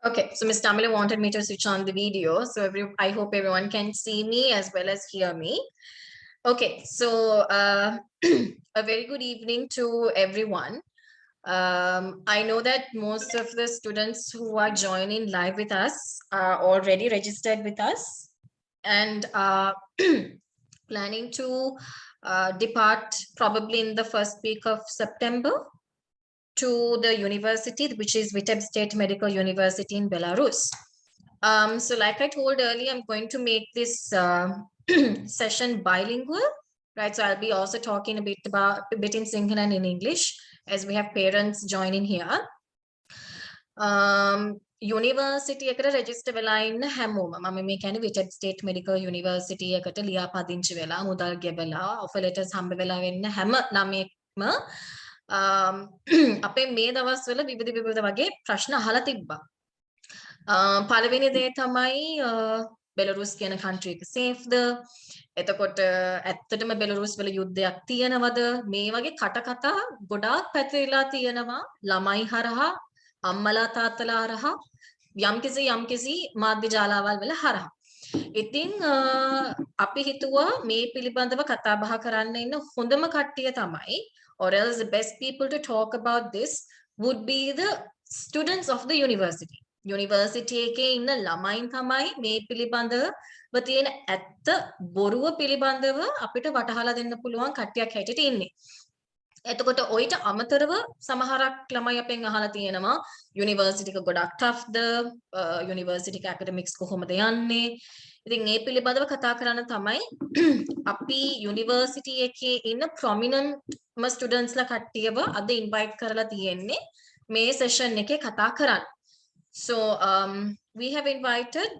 Okay, so Ms. Tamila wanted me to switch on the video. So I hope everyone can see me as well as hear me. Okay, so a very good evening to everyone. I know that most of the students who are joining live with us are already registered with us and are planning to depart probably in the first week of September to the university, which is Vitebsk State Medical University in Belarus. So like I told earlier, I'm going to make this session bilingual, right? So I'll be also talking a bit in Sinhala and in English as we have parents joining here. University එකට register වෙලා ඉන්න හැමෝම මම මේ කියන්නේ Vitebsk State Medical University එකට ලියාපදිංචි වෙලා මුදල් ගෙවලා offer letters හම්බ වෙලා වෙන්න හැම ළමයෙක්ම අපේ මේ දවස්වල විවිධ වගේ ප්‍රශ්න අහලා තිබ්බා. පළවෙනි දේ තමයි බෙලරුස් කියන country එක safeද? එතකොට ඇත්තටම බෙලරුස් වල යුද්ධයක් තියෙනවද? මේ වගේ කටකතා ගොඩාක් පැතිරලා තියෙනවා ළමයි හරහා අම්මලා තාත්තලා හරහා යම්කිසි මාධ්‍ය ජාලාවල් වල හරහා. ඉතින් අපි හිතුවා මේ පිළිබඳව කතා බහ කරන්න ඉන්න හොඳම කට්ටිය තමයි or else the best people to talk about this would be the students of the university. University එකේ ඉන්න ළමයින් තමයි මේ පිළිබඳව තියෙන ඇත්ත බොරුව පිළිබඳව අපිට වටහලා දෙන්න පුළුවන් කට්ටියක් හැටියට ඉන්නේ. එතකොට ඔයිට අමතරව සමහරක් ළමයි අපෙන් අහලා තියෙනවා යුනිවර්සිටි එක ගොඩක් ටෆ්ද යුනිවර්සිටි එක ඇකඩමික්ස් කොහොමද යන්නේ. ඉතින් මේ පිළිබඳව කතා කරන්න තමයි අපි යුනිවර්සිටි එකේ ඉන්න ප්‍රොමිනන්ට්ම ස්ටුඩන්ට්ස්ලා කට්ටියව අද ඉන්වයිට් කරලා තියෙන්නේ මේ සෙෂන් එකේ කතා කරන්න. So we have invited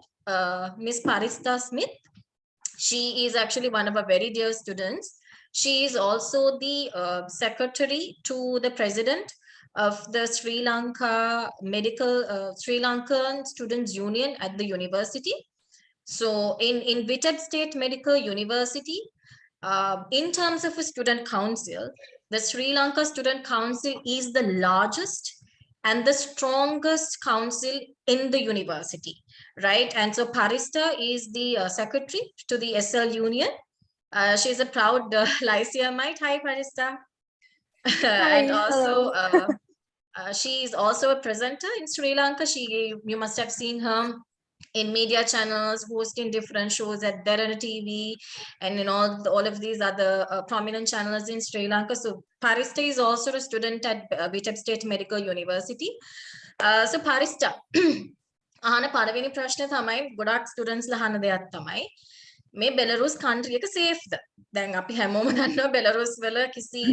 Miss Parista Smith. She is actually one of our very dear students. She is also the secretary to the president of the Sri Lankan Students Union at the university. So in Vitebsk State Medical University, in terms of a student council, the Sri Lanka Student Council is the largest and the strongest council in the university, right? And so Parista is the secretary to the SL Union. She's a proud Lyceumite. Hi, Parista. Hi, and also, she is also a presenter in Sri Lanka. You must have seen her in media channels, hosting different shows at Derana TV and in all of these other prominent channels in Sri Lanka. So Parista is also a student at Vitebsk State Medical University. So Parista, අහන පළවෙනි ප්‍රශ්නේ තමයි ගොඩක් ස්ටුඩන්ට්ස්ලා අහන දෙයක් තමයි මේ බෙලරුස් country එක සේෆ්ද? දැන් අපි හැමෝම දන්නවා බෙලරුස් වල කිසි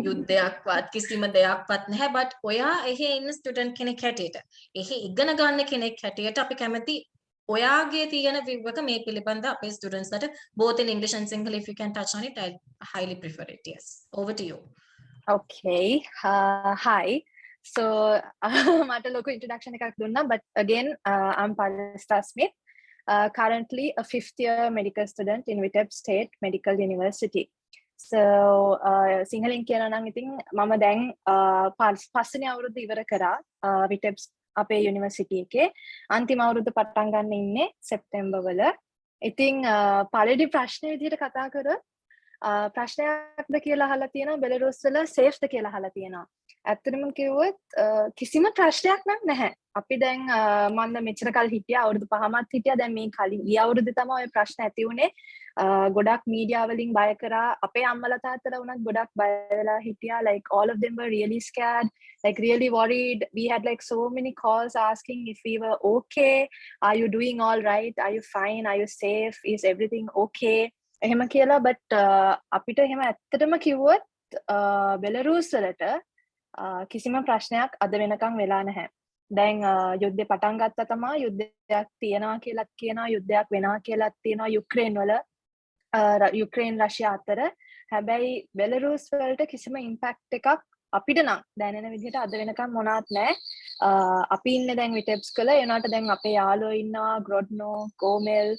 යුද්ධයක්වත් කිසිම දෙයක්වත් නැහැ. but ඔයා එහි ඉන්න ස්ටුඩන්ට් කෙනෙක් හැටියට එහි ඉගෙන ගන්න කෙනෙක් හැටියට අපි කැමති ඔයාගේ තියෙන view එක මේ පිළිබඳ අපේ students ලට both in English and Sinhala, if you can touch on it, I highly prefer it. Yes, over to you. Okay. Hi. So මට ලොකු introduction එකක් දුන්නා, but again I'm Parista Smith, currently a 5th year medical student in Vitebsk State Medical University. So සිංහලෙන් කියනවා නම් ඉතින් මම දැන් පස්වෙනි අවුරුද්ද ඉවර කරා Vitebsk අපේ යුනිවර්සිටි එකේ. අන්තිම අවුරුද්ද පටන් ගන්න ඉන්නේ සෙප්තැම්බර් වල. ඉතින් පළවෙනි ප්‍රශ්නේ විදිහට කතා කරොත් ප්‍රශ්නයක්ද කියලා අහලා තියෙනවා බෙලරුස් වල සේෆ්ද කියලා අහලා තියෙනවා. ඇත්තටම කිව්වොත් කිසිම ප්‍රශ්නයක් නැහැ. අපි දැන් මම මෙච්චර කල් හිටියා අවුරුදු 5ක් හිටියා. දැන් මේ කලින් ඊ අවුරුද්දේ තමයි ඔය ප්‍රශ්න ඇති වුනේ. ගොඩක් මීඩියා වලින් බය කරා. අපේ අම්මලා තාත්තලා වුණත් ගොඩක් බය වෙලා හිටියා. Like all of them were really scared, like really worried. We had like so many calls asking if we were okay. Are you doing all right? Are you fine? Are you safe? Is everything okay? එහෙම කියලා. but අපිට එහෙම ඇත්තටම කිව්වොත් බෙලරුස් වලට කිසිම ප්‍රශ්නයක් අද වෙනකන් වෙලා නැහැ. දැන් යුද්ධය පටන් ගත්තා තමයි. යුද්ධයක් තියෙනවා කියලාත් කියනවා, යුද්ධයක් වෙනවා කියලාත් තියෙනවා යුක්‍රේන් වල යුක්‍රේන් රෂ්‍යා අතර. හැබැයි බෙලරුස් වලට කිසිම ඉම්පැක්ට් එකක් අපිට නම් දැනෙන විදිහට අද වෙනකන් මොනවත් නැහැ. අපි ඉන්නේ දැන් විටෙබ්ස් වල. එනවාට දැන් අපේ යාළුවෝ ඉන්නවා ග්‍රොඩ්නෝ, ගෝමෙල්,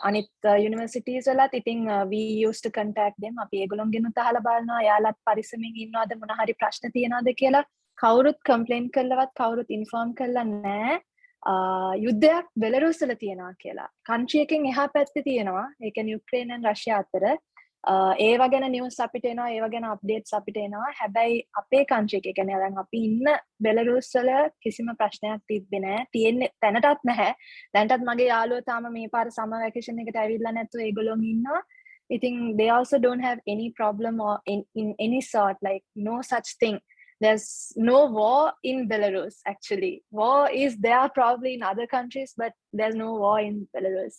අනිත් යුනිවර්සිටිස් වලත්. ඉතින් we used to contact them. අපි ඒගොල්ලොන්ගෙනුත් අහලා බලනවා යාළුවත් පරිස්සමින් ඉන්නවද, මොන හරි ප්‍රශ්න තියනවද කියලා. කවුරුත් කම්ප්ලේන් කළවත් කවුරුත් ඉන්ෆෝම් කළා නැහැ. යුද්ධයක් බෙලරුස් වල තියෙනවා කියලා. country එකෙන් එහා පැත්තේ තියෙනවා. ඒ කියන්නේ යුක්‍රේන and රෂ්‍යා අතර ඒව ගැන නිවුස් අපිට එනවා, ඒව ගැන අප්ඩේට්ස් අපිට එනවා. හැබැයි අපේ country එකේ කියන්නේ දැන් අපි ඉන්න බෙලරුස් වල කිසිම ප්‍රශ්නයක් තිබ්බේ නැහැ. තියෙන්නේ තැනටත් නැහැ. දැන්ටත් මගේ යාළුවෝ තාම මේ පාර summer vacation එකට ඇවිල්ලා නැතුව ඒගොල්ලෝ ඉන්නවා. I think they also don't have any problem or in any sort, like no such thing. There's no war in Belarus, actually. War is there probably in other countries, but there's no war in Belarus.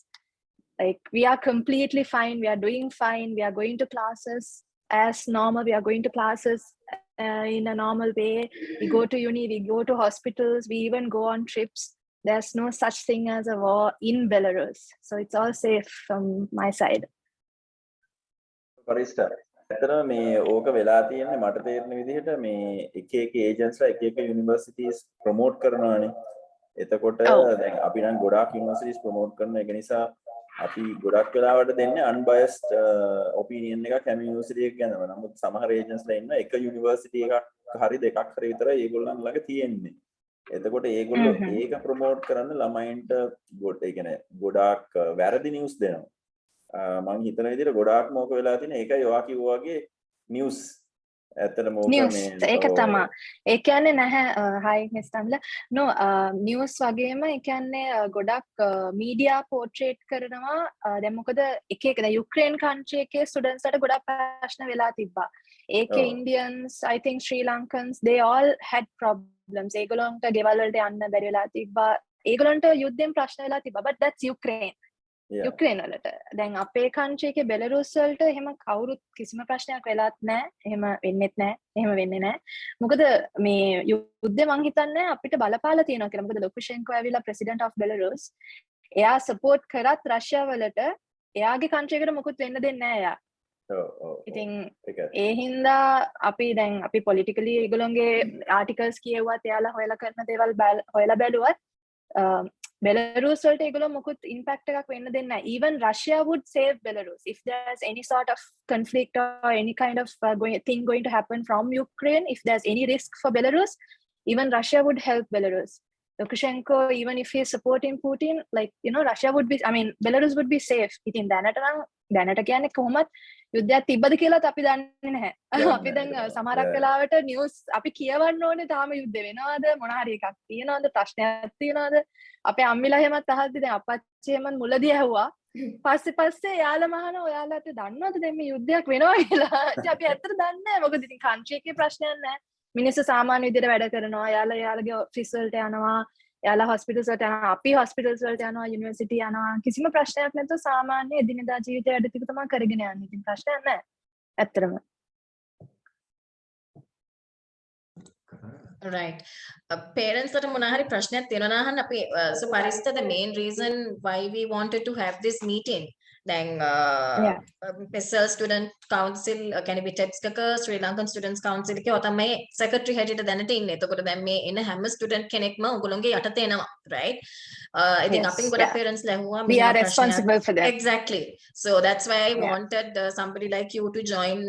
Like, we are completely fine. We are doing fine. We are going to classes as normal. We are going to classes in a normal way. We go to uni, we go to hospitals, we even go on trips. There's no such thing as a war in Belarus. So it's all safe from my side. පරිස්ටර් ඇත්තටම මේ ඕක වෙලා තියෙන්නේ මට තේරෙන විදිහට මේ එක එක ඒජන්ට්ස්ලා එක එක යුනිවර්සිටිස් ප්‍රොමෝට් කරනවානේ. එතකොට දැන් අපි නම් ගොඩාක් යුනිවර්සිටිස් ප්‍රොමෝට් කරන එක නිසා අපි ගොඩක් වෙලාවට දෙන්නේ අන්බයස්ඩ් ඔපිනියන් එකක් හැම යුනිවර්සිටි එකක් ගැනම. නමුත් සමහර ඒජන්ට්ස්ලා ඉන්න එක යුනිවර්සිටි එකක් හරි දෙකක් හරි විතරයි ඒගොල්ලන් ළඟ තියෙන්නේ. එතකොට ඒගොල්ලෝ ඒක ප්‍රොමෝට් කරන්න ළමයින්ට ඒ කියන්නේ ගොඩාක් වැරදි නිවුස් දෙනවා. මං හිතන විදිහට ගොඩාක් මොක වෙලා තියෙන ඒකයි ඔයා කිව්වා වගේ නිවුස් ඇත්තටම ඕක මේ ඒක තමයි. ඒ කියන්නේ නැහැ හයි මිස් තම්ල නෝ නිවුස් වගේම ඒ කියන්නේ ගොඩක් මීඩියා පෝර්ට්‍රේට් කරනවා. දැන් මොකද එක එක දැන් යුක්‍රේන් කන්ට්‍රි එකේ ස්ටුඩන්ට්ස්ලාට ගොඩක් ප්‍රශ්න වෙලා තිබ්බා. ඒකේ Indians I think Sri Lankans they all had problems. ඒගොල්ලන්ට ගෙවල් වලට යන්න බැරි වෙලා තිබ්බා. ඒගොල්ලන්ට යුද්ධෙන් ප්‍රශ්න වෙලා තිබ්බා. But that's Ukraine. යුක්‍රේන වලට දැන් අපේ country එකේ බෙලරුස් වලට එහෙම කවුරුත් කිසිම ප්‍රශ්නයක් වෙලාත් නැහැ. එහෙම වෙන්නෙත් නැහැ. එහෙම වෙන්නේ නැහැ. මොකද මේ යුද්ධේ මං හිතන්නේ අපිට බලපාලා තියෙනවා කියලා. මොකද ලුකෂෙන්කෝ ඇවිල්ලා president of Belarus. එයා support කරත් රෂ්‍යාව වලට එයාගේ country එකට මොකුත් වෙන්න දෙන්නේ නැහැ එයා. ඉතින් ඒ හින්දා අපි දැන් අපි politically ඒගොල්ලන්ගේ articles කියවුවත් එයාලා හොයලා කරන දේවල් හොයලා බැලුවත් Belarus වලට ඒගොල්ලෝ මොකුත් impact එකක් වෙන්න දෙන්නේ නැහැ. Even Russia would save Belarus if there's any sort of conflict or any kind of thing going to happen from Ukraine. If there's any risk for Belarus, even Russia would help Belarus. Lukashenko, even if he's supporting Putin, like Russia would be, I mean, Belarus would be safe. ඉතින් දැනට කියන්නේ කොහොමත් යුද්ධයක් තිබ්බද කියලාත් අපි දන්නේ නැහැ. අපි දැන් සමහරක් වෙලාවට නිවුස් අපි කියවන්න ඕනේ තාම යුද්ධ වෙනවද මොන හරි එකක් තියෙනවද ප්‍රශ්නයක් තියෙනවද අපේ අම්මිලා එහෙමත් අහද්දි දැන් අපච්චි එහෙම මුලදී ඇහුවා. පස්සේ යාළුවා මහන ඔයාලට දන්නවද දැන් මේ යුද්ධයක් වෙනවා කියලා. අපි ඇත්තට දන්නේ නැහැ. මොකද ඉතින් කන්ට්‍රි එකේ ප්‍රශ්නයක් නැහැ. මිනිස්සු සාමාන්‍ය විදිහට වැඩ කරනවා. යාළුවගේ ඔෆිස් වලට යනවා. යාළුවා හොස්පිටල්ස් වලට යනවා. අපි හොස්පිටල්ස් වලට යනවා. යුනිවර්සිටි යනවා. කිසිම ප්‍රශ්නයක් නැතුව සාමාන්‍ය එදිනෙදා ජීවිතය වැඩ ටික තමයි කරගෙන යන්නේ. ඉතින් ප්‍රශ්නයක් නැහැ. ඇත්තටම. Right. Parents that monahari prashnayak තියෙනවා නම් අපි so Parista the main reason why we wanted to have this meeting then PESEL student council කියන්නේ BTEPS එක Sri Lankan students council එකේ ඔතමයි secretary හැටියට දැනට ඉන්නේ. එතකොට දැන් මේ එන හැම student කෙනෙක්ම උගලොන්ගේ යටතේ එනවා right. ඉතින් අපින් ගොඩක් parents ලැහුවා we are responsible for that. Exactly. So that's why I wanted somebody like you to join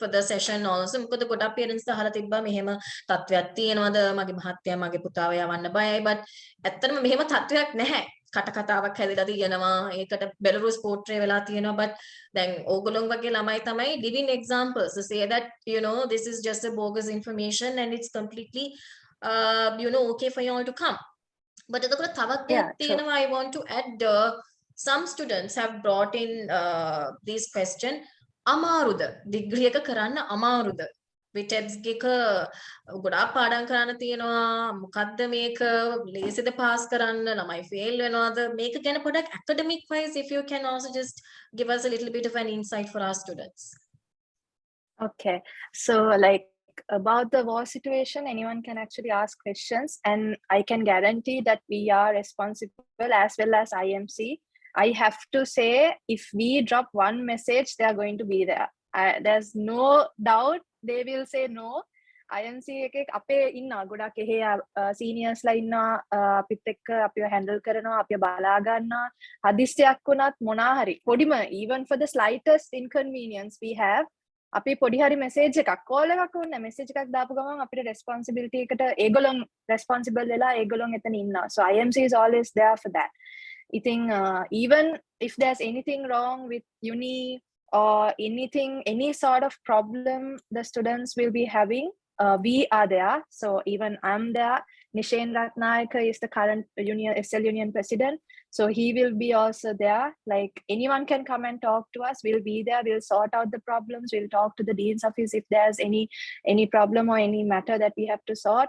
for the session also. මොකද ගොඩක් parents අහලා තිබ්බා මෙහෙම තත්වයක් තියෙනවද මගේ මහත්තයා මගේ පුතාව යවන්න බයයි but ඇත්තටම මෙහෙම තත්වයක් නැහැ. කට කතාවක් හැදලා තියෙනවා. ඒකට Belarus portray වෙලා තියෙනවා but දැන් ඕගොල්ලෝ වගේ ළමයි තමයි living examples to say that this is just a bogus information and it's completely okay for you all to come. But එතකොට තවත් තියෙනවා I want to add some students have brought in this question අමාරුද degree එක කරන්න අමාරුද BTEPS එක ගොඩාක් පාඩම් කරන්න තියෙනවා මොකද්ද මේක ලේසිද පාස් කරන්න ළමයි fail වෙනවද මේක ගැන පොඩක් academic wise if you can also just give us a little bit of an insight for our students. Okay, so like about the war situation, anyone can actually ask questions and I can guarantee that we are responsible as well as IMC. I have to say if we drop one message they are going to be there. There's no doubt they will say no. IMC එකේ අපේ ඉන්න ගොඩක් එහෙ seniors ලා ඉන්න අපිත් එක්ක අපිව handle කරනවා අපිව බලා ගන්නවා හදිස්සියක් වුණත් මොනා හරි පොඩිම even for the slightest inconvenience we have අපි පොඩි හරි message එකක් call එකක් වුණා message එකක් දාපු ගමන් අපිට responsibility එකට ඒගොල්ලෝ responsible වෙලා ඒගොල්ලොන් එතන ඉන්නවා. So IMC is always there for that. I think even if there's anything wrong with uni or anything, any sort of problem the students will be having, we are there. So even I'm there. Nishen Ratnayaka is the current union SL union president. So he will be also there. Like anyone can come and talk to us. We'll be there. We'll sort out the problems. We'll talk to the dean's office if there's any problem or any matter that we have to sort.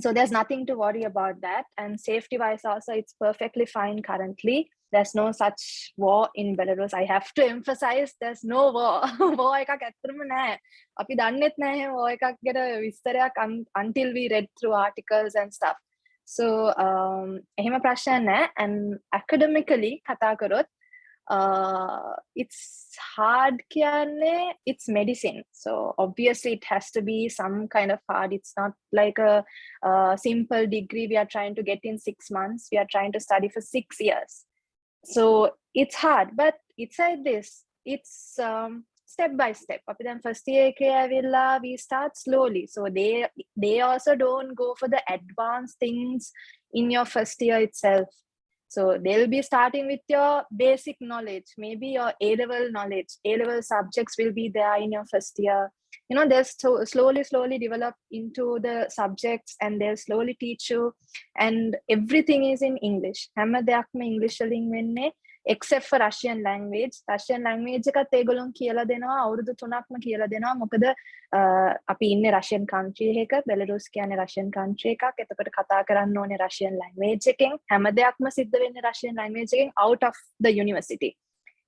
So there's nothing to worry about that. And safety wise also, it's perfectly fine currently. There's no such war in Belarus. I have to emphasize there's no war. war එකක් ඇත්තටම නැහැ. අපි දන්නෙත් නැහැ war එකක් ගැන විස්තරයක් until we read through articles and stuff. So එහෙම ප්‍රශ්න නැහැ. And academically කතා කරොත් it's hard කියන්නේ it's medicine, so obviously it has to be some kind of hard. It's not like a simple degree we are trying to get in 6 months. We are trying to study for 6 years, so it's hard, but it's like this. It's step by step. Api then first year ekේ ඇවිල්ලා we start slowly, so they also don't go for the advanced things in your first year itself. So they'll be starting with your basic knowledge, maybe your A-level knowledge. A-level subjects will be there in your first year. You know, they'll slowly develop into the subjects and they'll slowly teach you. And everything is in English. හැම දෙයක්ම English වලින් වෙන්නේ except for Russian language. Russian language එකත් ඒගොල්ලොන් කියලා දෙනවා අවුරුදු 3ක්ම කියලා දෙනවා. මොකද අපි ඉන්නේ Russian country එකක. Belarus කියන්නේ Russian country එකක්. එතකොට කතා කරන්න ඕනේ Russian language එකෙන්. හැම දෙයක්ම සිද්ධ වෙන්නේ Russian language එකෙන් out of the university.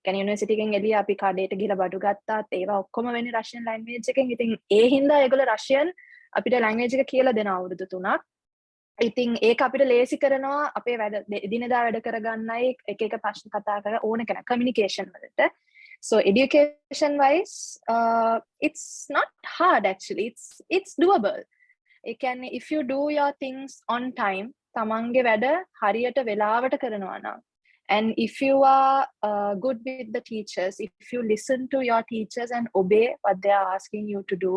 කියන්නේ university එකෙන් එළිය අපි කඩේට ගිහලා බඩු ගත්තාත් ඒවා ඔක්කොම වෙන්නේ Russian language එකෙන්. ඉතින් ඒ හින්දා ඒගොල්ලෝ Russian අපිට language එක කියලා දෙනවා අවුරුදු 3ක්. ඉතින් ඒක අපිට ලේසි කරනවා අපේ වැඩ දිනදා වැඩ කරගන්නයි එක එක ප්‍රශ්න කතා කර ඕන කෙනා communication වලට. So education wise it's not hard actually. It's doable. It can, if you do your things on time, තමන්ගේ වැඩ හරියට වෙලාවට කරනවා නම්, and if you are good with the teachers, if you listen to your teachers and obey what they are asking you to do,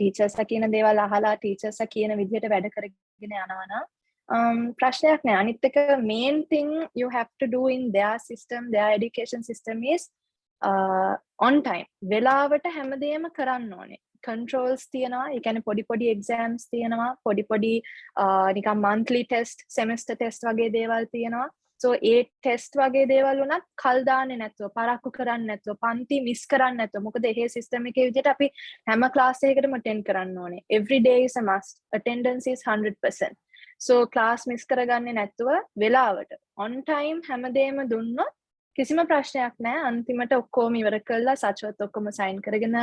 teachers කියන දේවල් අහලා teachers කියන විදිහට වැඩ කරගෙන යනවා නම් ප්‍රශ්නයක් නෑ. අනිත් එක main thing you have to do in their system, their education system is on time. වෙලාවට හැමදේම කරන්න ඕනේ. controls තියෙනවා. ඒ කියන්නේ පොඩි exams තියෙනවා. පොඩි නිකන් monthly test, semester test වගේ දේවල් තියෙනවා. So ඒ test වගේ දේවල් උනත් කල් දාන්නේ නැතුව, පරක්කු කරන්නේ නැතුව, පන්ති miss කරන්නේ නැතුව. මොකද එහෙ system එකේ විදිහට අපි හැම class එකකටම attend කරන්න ඕනේ. Every day is a must. Attendance is 100%. So class miss කරගන්නේ නැතුව වෙලාවට on time හැමදේම දුන්නොත් කිසිම ප්‍රශ්නයක් නැහැ. අන්තිමට ඔක්කොම ඉවර කළා සචවත් ඔක්කොම sign කරගෙන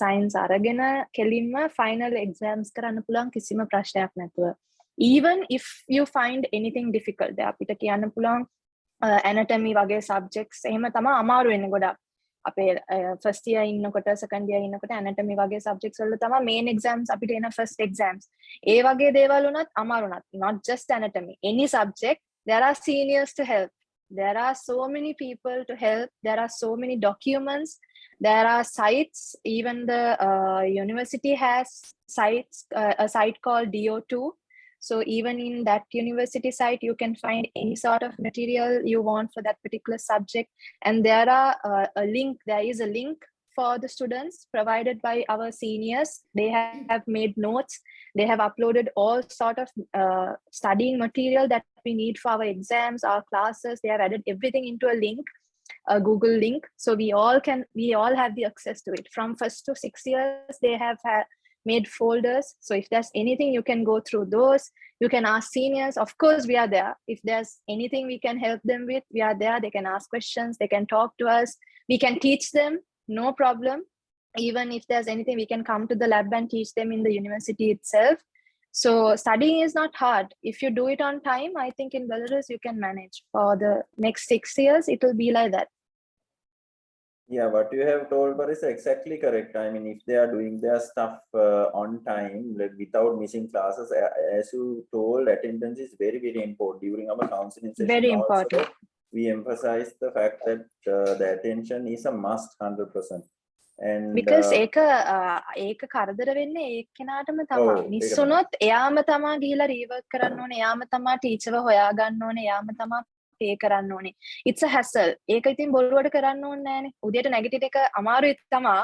signs අරගෙන කෙලින්ම final exams කරන්න පුළුවන් කිසිම ප්‍රශ්නයක් නැතුව. Even if you find anything difficult, අපිට කියන්න පුළුවන් anatomy වගේ subjects එහෙම තමයි අමාරු වෙන්නේ ගොඩක්. අපේ first year ඉන්නකොට second year ඉන්නකොට anatomy වගේ subjects වල තමයි main exams අපිට එන first exams. ඒ වගේ දේවල් උනත් අමාරු නත්. Not just anatomy, any subject there are seniors to help. There are so many people to help. There are so many documents. There are sites. Even the university has sites, a site called DO2. So even in that university site, you can find any sort of material you want for that particular subject. And there is a link for the students provided by our seniors. They have made notes. They have uploaded all sort of studying material that we need for our exams, our classes. They have added everything into a link, a Google link. So we all have the access to it. From 1st to 6th years, they have made folders. So if there's anything, you can go through those. You can ask seniors. Of course, we are there. If there's anything we can help them with, we are there. They can ask questions. They can talk to us. We can teach them. No problem. Even if there's anything, we can come to the lab and teach them in the university itself. So studying is not hard. If you do it on time, I think in Belarus, you can manage. For the next 6 years, it will be like that. Yeah, what you have told is exactly correct. I mean, if they are doing their stuff on time, like without missing classes, as you told, attendance is very, very important. During our counseling session, Very also, important. we emphasize the fact that the attention is a must 100%. and because ඒක කරදර වෙන්නේ එක්කෙනාටම තමා ඔව්, miss ඒක තමයි. වුණොත් එයාම තමා ගිහිලා රීවර්ක් කරන්න ඕනේ එයාම තමා ටීචර්ව හොයාගන්න ඕනේ එයාම තමා පේ කරන්න ඕනේ it's a hassle ඒක ඉතින් බොරුවට කරන්න ඕනේ නෑනේ උදේට නැගිටින එක අමාරුයි තමා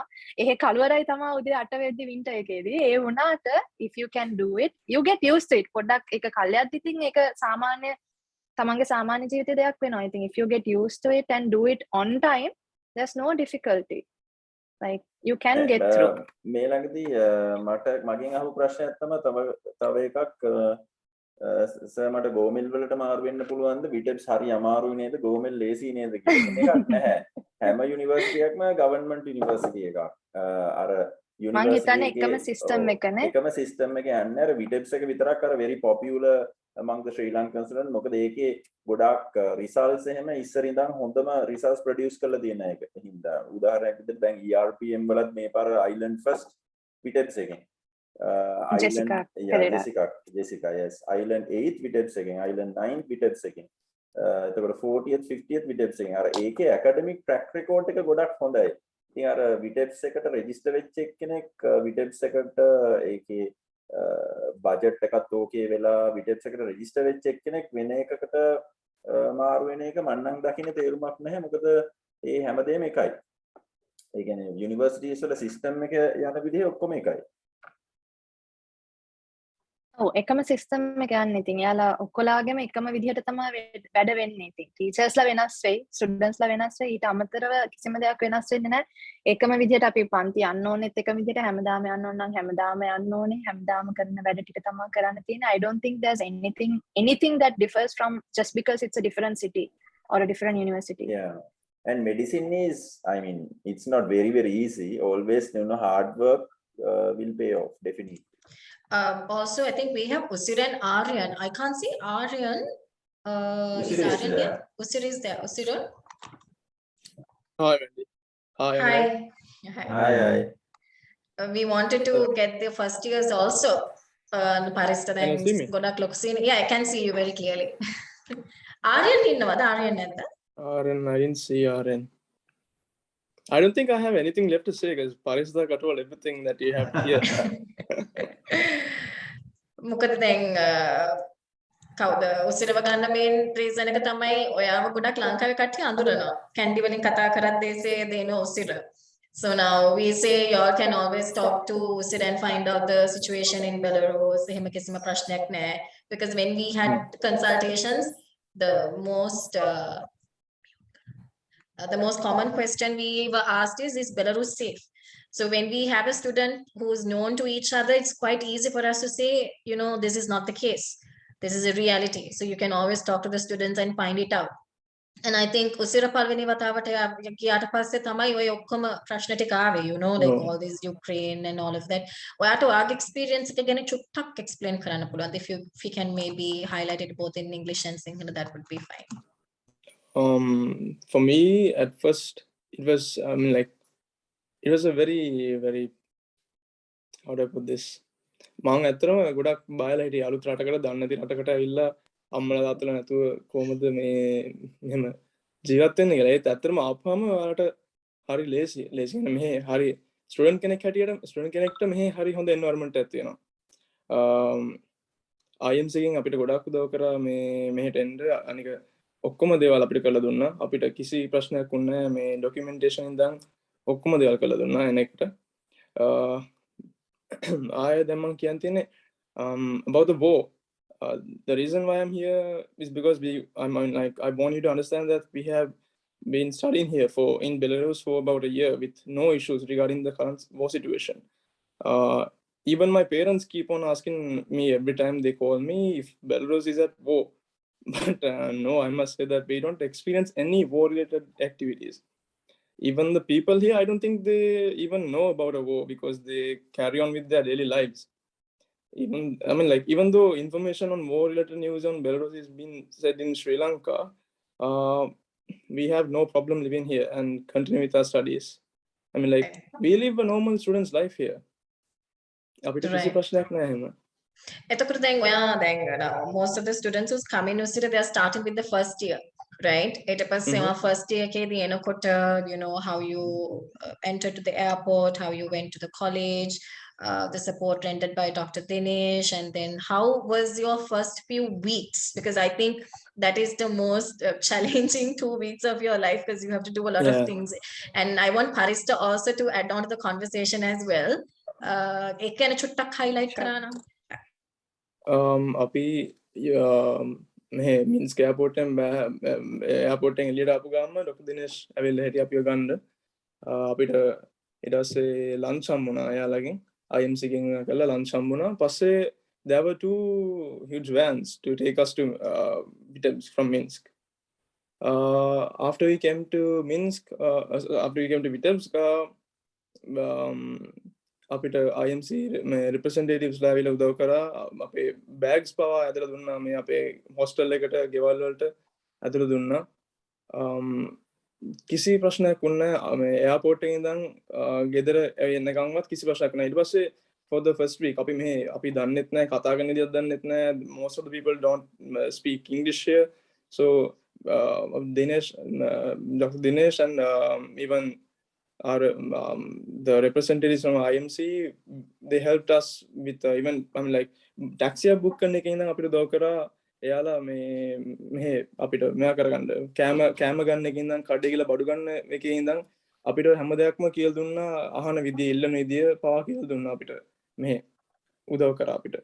එහෙ කලවරයි තමා උදේ 8 වෙද්දි වින්ටර් එකේදී ඒ වුණාට if you can do it you get used to it පොඩ්ඩක් ඒක කල්යද්දි ඉතින් ඒක සාමාන්‍ය තමන්ගේ සාමාන්‍ය ජීවිතේ දෙයක් වෙනවා I think if you get used to it and do it on time there's no difficulty like you can get through මේ ළඟදී මට මගෙන් අහපු ප්‍රශ්නයක් තමයි තව එකක් සර් මට ගෝමෙල් වලට මාරු වෙන්න පුළුවන්ද විටෙප්ස් හරි අමාරුයි නේද ගෝමෙල් ලේසි නේද කියලා එකක් නැහැ හැම යුනිවර්සිටි එකක්ම ගවර්න්මන්ට් යුනිවර්සිටි එකක් අර මං හිතන්නේ එකම සිස්ටම් එකනේ එකම සිස්ටම් එක යන්නේ අර විටෙප්ස් එක විතරක් අර very popular among the Sri Lankan students මොකද ඒකේ ගොඩාක් රිසල්ට්ස් එහෙම ඉස්සර ඉඳන් හොඳම රිසල්ට්ස් ප්‍රොඩියුස් කරලා තියෙන එක. හින්දා උදාහරණයක් විදිහට දැන් ERPM වලත් මේ පාර Island First විටෙප්ස් එකෙන් Jessica yes Island 8 විටෙප්ස් එකෙන් Island 9 විටෙප්ස් එකෙන් එතකොට 40th 50th විටෙප්ස් එකෙන් අර ඒකේ ඇකඩමික් ට්‍රැක් රෙකෝඩ් එක ගොඩක් හොඳයි. ඉතින් අර විටෙප්ස් එකට රෙජිස්ටර් වෙච්ච එක්කෙනෙක් විටෙප්ස් එකට ඒකේ බජට් එකත් ඕකේ වෙලා විටෙප්ස් එකට රෙජිස්ටර් වෙච්ච එක්කෙනෙක් වෙන එකකට මාරු වෙන එක මම නම් දකින්නේ තේරුමක් නැහැ මොකද ඒ හැමදේම එකයි. ඒ කියන්නේ යුනිවර්සිටිස් වල සිස්ටම් එක යන විදිහ ඔක්කොම එකයි. ඔව් එකම සිස්ටම් එක යන්නේ ඉතින් එයාලා ඔක්කොලාගෙම එකම විදිහට තමයි වැඩ වෙන්නේ ඉතින් ටීචර්ස්ලා වෙනස් වෙයි ස්ටුඩන්ට්ස්ලා වෙනස් වෙයි ඊට අමතරව කිසිම දෙයක් වෙනස් වෙන්නේ නැහැ එකම විදිහට අපි පන්ති යන්න ඕනෙත් එකම විදිහට හැමදාම යන්න ඕන නම් හැමදාම යන්න ඕනේ හැමදාම කරන වැඩ ටික තමයි කරන්න තියෙන්නේ I don't think there's anything that differs from just because it's a different city or a different university yeah and medicine is I mean it's not very easy always hard work will pay off definitely. Also, I think we have Usir and Aryan. I can't see Aryan. Is Aryan here? Usir is there. Usir? Hi, Wendy. Hi. Hi. We wanted to get the first years also. Parista Can you see me? Yeah, I can see you very clearly. Aryan innavada? Aryan nada? Aryan, I didn't see Aryan. I don't think I have anything left to say because Parista controlled everything that you have here. මොකද දැන් කවුද උසිරව ගන්න මේන් reason එක තමයි ඔයාව ගොඩක් ලංකාවේ කට්ටිය අඳුරනවා කැන්ඩි වලින් කතා කරත් දේසේ දෙන උසිර so now we say y'all can always talk to Usir and find out the situation in Belarus එහෙම කිසිම ප්‍රශ්නයක් නැහැ because when we had consultations the most common question we were asked is Belarus safe? So when we have a student who's known to each other, it's quite easy for us to say, this is not the case. This is a reality. So you can always talk to the students and find it out. And I think Usira palveni watawata giyata passe thamai oy okkoma prashna tika aave like all this Ukraine and all of that. Oyato age experience එක ගැන චුට්ටක් explain කරන්න පුළුවන්ද if you can maybe highlight it both in English and Sinhala that would be fine. For me at first it was it was a very how do I put this මම ඇත්තටම ගොඩක් බයලා හිටියේ අලුත් රටකට දන්නේ නැති රටකට ඇවිල්ලා අම්මලා තාත්තලා නැතුව කොහොමද මේ මෙහෙම ජීවත් වෙන්නේ කියලා. ඒත් ඇත්තටම ආපුවම ඔයාලට හරි ලේසි කියන්නේ මෙහෙ හරි ස්ටුඩන්ට් කෙනෙක් හැටියට ස්ටුඩන්ට් කෙනෙක්ට මෙහෙ හරි හොඳ එන්වයරන්මන්ට් එකක් තියෙනවා. IMC එකෙන් අපිට ගොඩක් උදව් කරා මේ මෙහෙට එන්න අනික ඔක්කොම දේවල් අපිට කරලා දුන්නා. අපිට කිසි ප්‍රශ්නයක් වුණේ නැහැ මේ ડોකියුමන්ටේෂන් ඉඳන් ඔක්කොම දේවල් කරලා දුන්නා එනෙක්ට. I then about the war. The reason why I'm here is because I want you to understand that we have been studying here in Belarus for about a year with no issues regarding the current war situation. Even my parents keep on asking me every time they call me if Belarus is at war. But no, I must say that we don't experience any war-related activities. Even the people here, I don't think they even know about a war because they carry on with their daily lives. Even though information on war-related news on Belarus is being said in Sri Lanka, we have no problem living here and continue with our studies. We live a normal student's life here. එතකොට දැන් ඔයා දැන් most of the students who's coming Usira they are starting with the first year. right? ඊට පස්සේ Mhm. first year එකේදී එනකොට you know how you entered to the airport, how you went to the college, the support rendered by Dr. Dinesh, and then how was your first few weeks? Because I think that is the most challenging 2 weeks of your life because you have to do a lot of Yeah. things. And I want Parista also to add on to the conversation as well. ඒක ගැන චුට්ටක් highlight කරා නම්. අපි මේ Minns කෑපෝටෙන් එයාපෝටෙන් එලියට ආපු ගාම doctor Dinesh ඇවිල්ලා හිටිය අපිව ගන්න අපිට ඊට පස්සේ ලන්ච් හම්බුණා එයාලගෙන් IMC ගෙන් කළා ලන්ච් හම්බුණා පස්සේ there were 2 huge vans to take us to Vitebsk from Minsk. After we came to Vitebsk, අපිට IMC representatives ලා ඇවිල්ලා උදව් කරා අපේ bags පවා ඇදලා දුන්නා මේ අපේ hostel එකට ගෙවල් වලට ඇදලා දුන්නා කිසි ප්‍රශ්නයක් වුණේ නැහැ මේ airport එකේ ඉඳන් ගෙදර එන්නකම්වත් කිසි ප්‍රශ්නයක් නැහැ ඊට පස්සේ for the first week අපි දන්නෙත් නැහැ කතා කරන විදියක් දන්නෙත් නැහැ most of the people don't speak English here so Dr. Dinesh and even our the representatives from IMC they helped us with even I mean like taxi book කරන එකේ ඉඳන් අපිට උදව් කරා එයාලා මේ අපිට මෙයා කරගන්න කෑම ගන්න එකේ ඉඳන් කඩේ ගිහලා බඩු ගන්න එකේ ඉඳන් අපිට හැම දෙයක්ම කියලා දුන්නා අහන විදිය ඉල්ලන විදිය පවා කියලා දුන්නා අපිට මේ උදව් කරා අපිට.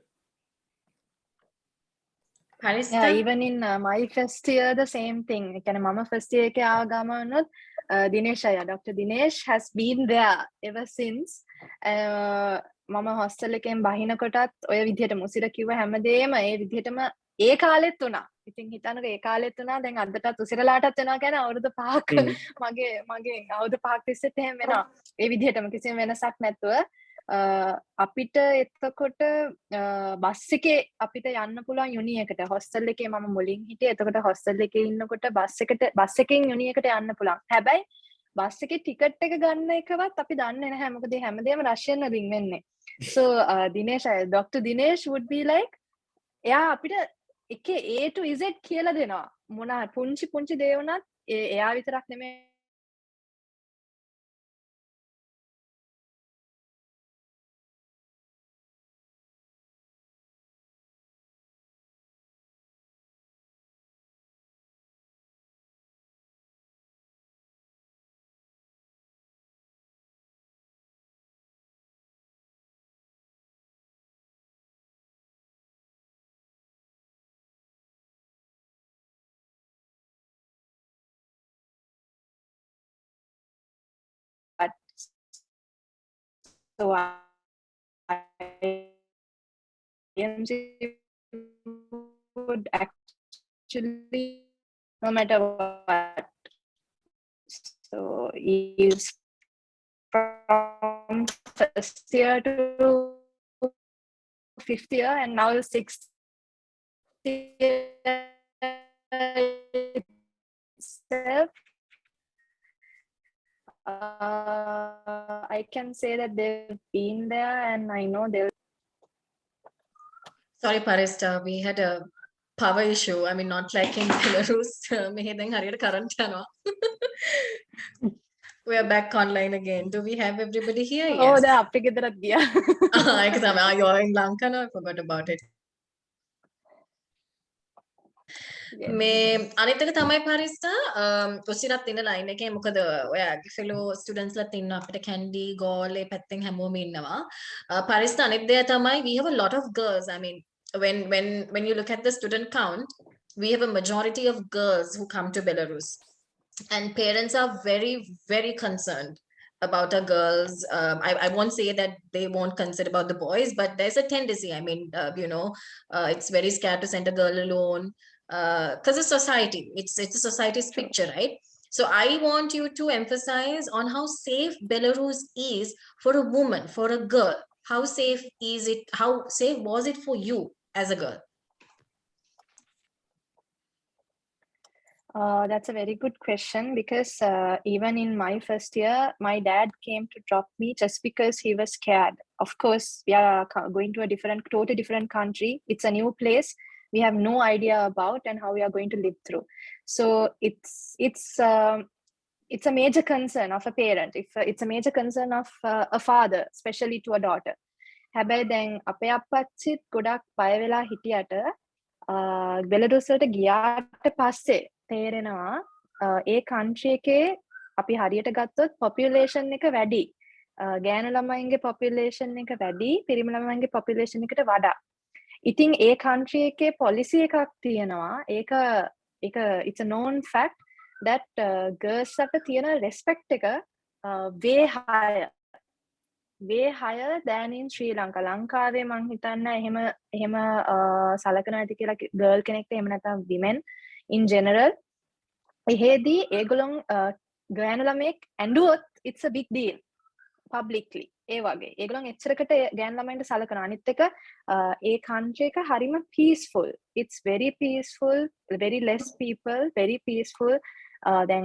Yeah, even in my first year, the same thing. Like, mama first year ke aagamanot Dinesh aya, Dr. Dinesh has been there ever since. Mama hostel එකෙන් බහින කොටත් ඔය විදිහට මුසිර කිව්ව හැමදේම ඒ විදිහටම ඒ කාලෙත් වුණා. ඉතින් හිතන්නකෝ ඒ කාලෙත් වුණා දැන් අදටත් උසිරලාටත් වෙනවා කියන්නේ අවුරුදු 5ක් මගේ අවුරුදු 5ක් තිස්සෙත් එහෙම වෙනවා. ඒ විදිහටම කිසිම වෙනසක් නැතුව අපිට එතකොට බස් එකේ අපිට යන්න පුළුවන් යුනි එකට හොස්ටල් එකේ මම මුලින් හිටියේ එතකොට හොස්ටල් එකේ ඉන්නකොට බස් එකෙන් යුනි එකට යන්න පුළුවන් හැබැයි බස් එකේ ටිකට් එක ගන්න එකවත් අපි දන්නේ නැහැ මොකද හැමදේම රෂියන් වලින් වෙන්නේ so Dinesh Dr. Dinesh would be like එයා අපිට එකේ A to Z කියලා දෙනවා මොන පුංචි දේ වුණත් එයා විතරක් නෙමෙයි So IMC would actually, no matter what, so he's from first year to 5th year and now 6th year itself. I can say that they've been there and I know they'll. Sorry, Parista, we had a power issue. I mean, not like in Belarus. මෙහෙ දැන් හරියට current යනවා. We are back online again. Do we have everybody here? Oh, Yes. දැන් අපේ ගෙදරත් ගියා. ඒක තමයි. You're in Lanka now. I forgot about it. මේ අනිත් එක තමයි පරිස්සා ඔසිරත් ඉන්න ලයින් එකේ මොකද ඔයාගේ ෆෙලෝ ස්ටුඩන්ට්ස් ලත් ඉන්න අපිට කැන්ඩි ගෝල් ඒ පැත්තෙන් හැමෝම ඉන්නවා පරිස්සා අනිත් දෙය තමයි we have a lot of girls I mean when you look at the student count we have a majority of girls who come to Belarus and parents are very very concerned about our girls I won't say that they won't consider about the boys but there's a tendency I mean it's very scared to send a girl alone because it's society it's a society's picture right so I want you to emphasize on how safe Belarus is for a woman for a girl how safe is it how safe was it for you as a girl That's a very good question because even in my first year, my dad came to drop me just because he was scared. Of course, we are going to a totally different country. It's a new place. we have no idea about and how we are going to live through. So it's a major concern of a parent. If it's a major concern of a father, especially to a daughter. හැබැයි දැන් අපේ අප්පච්චිත් ගොඩක් බය වෙලා හිටියට බෙලරුස් වලට ගියාට පස්සේ තේරෙනවා ඒ country එකේ අපි හරියට ගත්තොත් population එක වැඩි. ගෑනු ළමයින්ගේ population එක වැඩි, පිරිමි ළමයින්ගේ population එකට වඩා. ඉතින් ඒ country එකේ policy එකක් තියෙනවා. ඒක it's a known fact that girls ලට තියෙන respect එක way higher than in Sri Lanka. ලංකාවේ මං හිතන්න එහෙම සලකනවා ඇති කියලා girl කෙනෙක්ට එහෙම නැත්නම් women in general. එහෙදී ඒගොල්ලෝ ගෑනු ළමෙක් ඇඬුවොත් it's a big deal publicly. ඒ වගේ ඒගොල්ලෝ එච්චරකට ගෑනු ළමයින්ට සලකනවා. අනිත් එක ඒ country එක හරිම peaceful. It's very peaceful, very less people, very peaceful. දැන්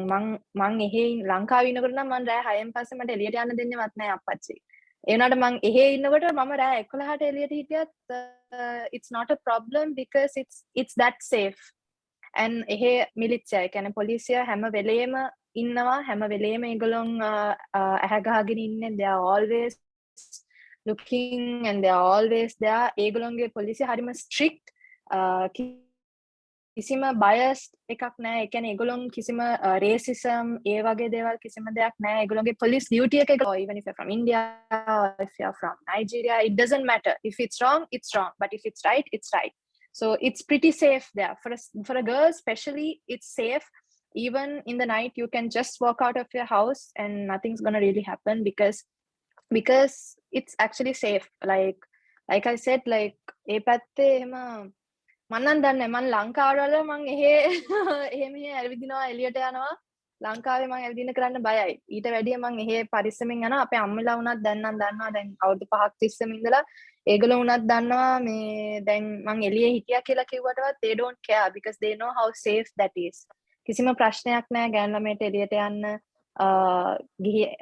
මං එහෙ ලංකාවේ ඉන්නකොට නම් මං රෑ 6න් පස්සේ මට එළියට යන්න දෙන්නේවත් නැහැ අප්පච්චි. ඒ වුණාට මං එහෙ ඉන්නකොට මම රෑ 11ට එළියට හිටියත් it's not a problem because it's that safe. and එහෙ මිලිට්සිය කියන්නේ පොලිසිය හැම වෙලේම ඉන්නවා, හැම වෙලේම ඒගොල්ලෝ ඇහැ ගහගෙන ඉන්නේ. they are always looking and they are always there. ඒගොල්ලෝගේ පොලිසිය හරිම strict. කිසිම bias එකක් නැහැ. ඒ කියන්නේ ඒගොල්ලෝ කිසිම racism ඒ වගේ දේවල් කිසිම දෙයක් නැහැ. ඒගොල්ලෝගේ police duty එක or even if you're from India or if you're from Nigeria, it doesn't matter. If it's wrong, it's wrong. But if it's right, it's right. So it's pretty safe there. For a girl especially, it's safe. Even in the night, you can just walk out of your house and nothing's gonna really happen because it's actually safe. Like I said, like ඒ පැත්තේ එහෙම මම නම් දන්නේ මම ලංකාවවල මම එහෙම ඇවිදිනවා එළියට යනවා. ලංකාවේ මම ඇවිදින්න කරන්න බයයි. ඊට වැඩිය මම එහෙ පරිස්සමෙන් යනවා. අපේ අම්මලා වුණත් දැන් නම් දන්නවා. දැන් අවුරුදු 5ක් තිස්සේම ඉඳලා ඒගොල්ලෝ වුණත් දන්නවා මේ දැන් මම එළියේ හිටියා කියලා කිව්වටවත් they don't care because they know how safe that is. කිසිම ප්‍රශ්නයක් නැහැ ගෑනු ළමයට එළියට යන්න.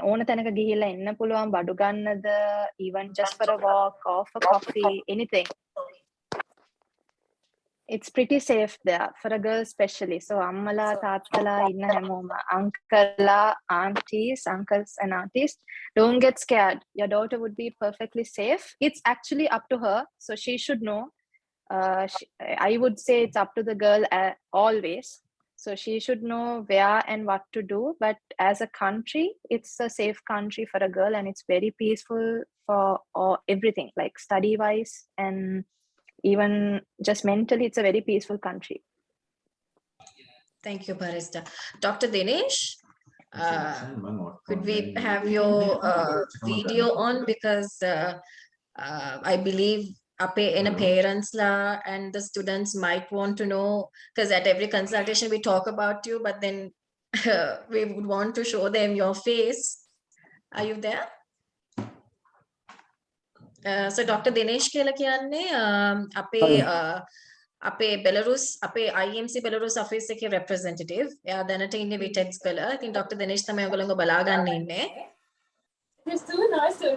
ඕන තැනක ගිහිල්ලා එන්න පුළුවන්, බඩු ගන්නද, even just for a walk or for coffee, anything. It's pretty safe there for a girl especially. So ammala taattala inna hamoma, uncles and aunties, don't get scared. Your daughter would be perfectly safe. It's actually up to her, so she should know. I would say it's up to the girl always. So she should know where and what to do. But as a country, it's a safe country for a girl and it's very peaceful for everything, like study-wise and even just mentally, it's a very peaceful country. Thank you, Barista. Dr. Dinesh, could we have your video on? Because I believe parents and the students might want to know, because at every consultation we talk about you, but then we would want to show them your face. Are you there? So Dr. Dinesh කියලා කියන්නේ අපේ Belarus අපේ IMC Belarus office එකේ representative. එයා දැනට ඉන්නේ VTEX වල. ඉතින් Dr. Dinesh තමයි ඔයගොල්ලෝ බලා ගන්න ඉන්නේ. It's too nice to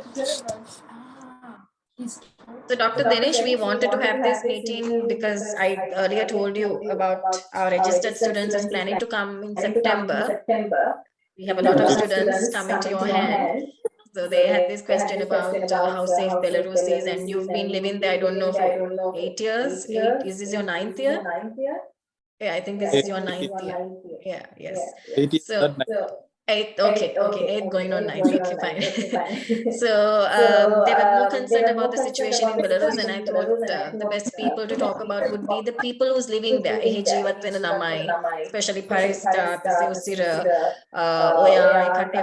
So Dr. Dinesh, we wanted to have this meeting because I earlier told you about our registered students is planning to come in September. We have a lot of students coming to your hand. So they had this question about how safe Belarus is, and you've been living there, I don't know, for 8 years. Is this your 9th year? Yeah, I think this is your 9th year. Yeah, yes. So, 8th, okay, 8th going on 9th, okay, fine. So they were more concerned about the situation in Belarus, and I thought the best people to talk about would be the people who's living there. Especially Parista, Usira, Oya, Katti,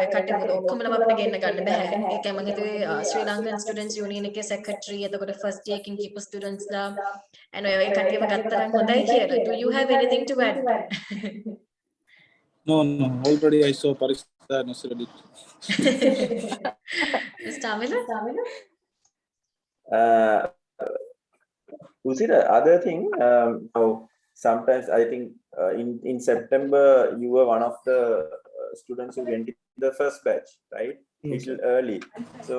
ඔක්කොම අපිට ගෙන්න ගන්න බෑ. ඒකයි මම හිතුවේ Sri Lankan Students Union එකේ secretary, එතකොට first year එකකින් කීප students ලා and ඔය කට්ටියව ගත්තරන් හොඳයි කියලා. Do you have anything to add? No. Already I saw Parista and Nusra. Mr. Amila? Usira, other thing, sometimes I think in September you were one of the students who went in the first batch, right? little early. So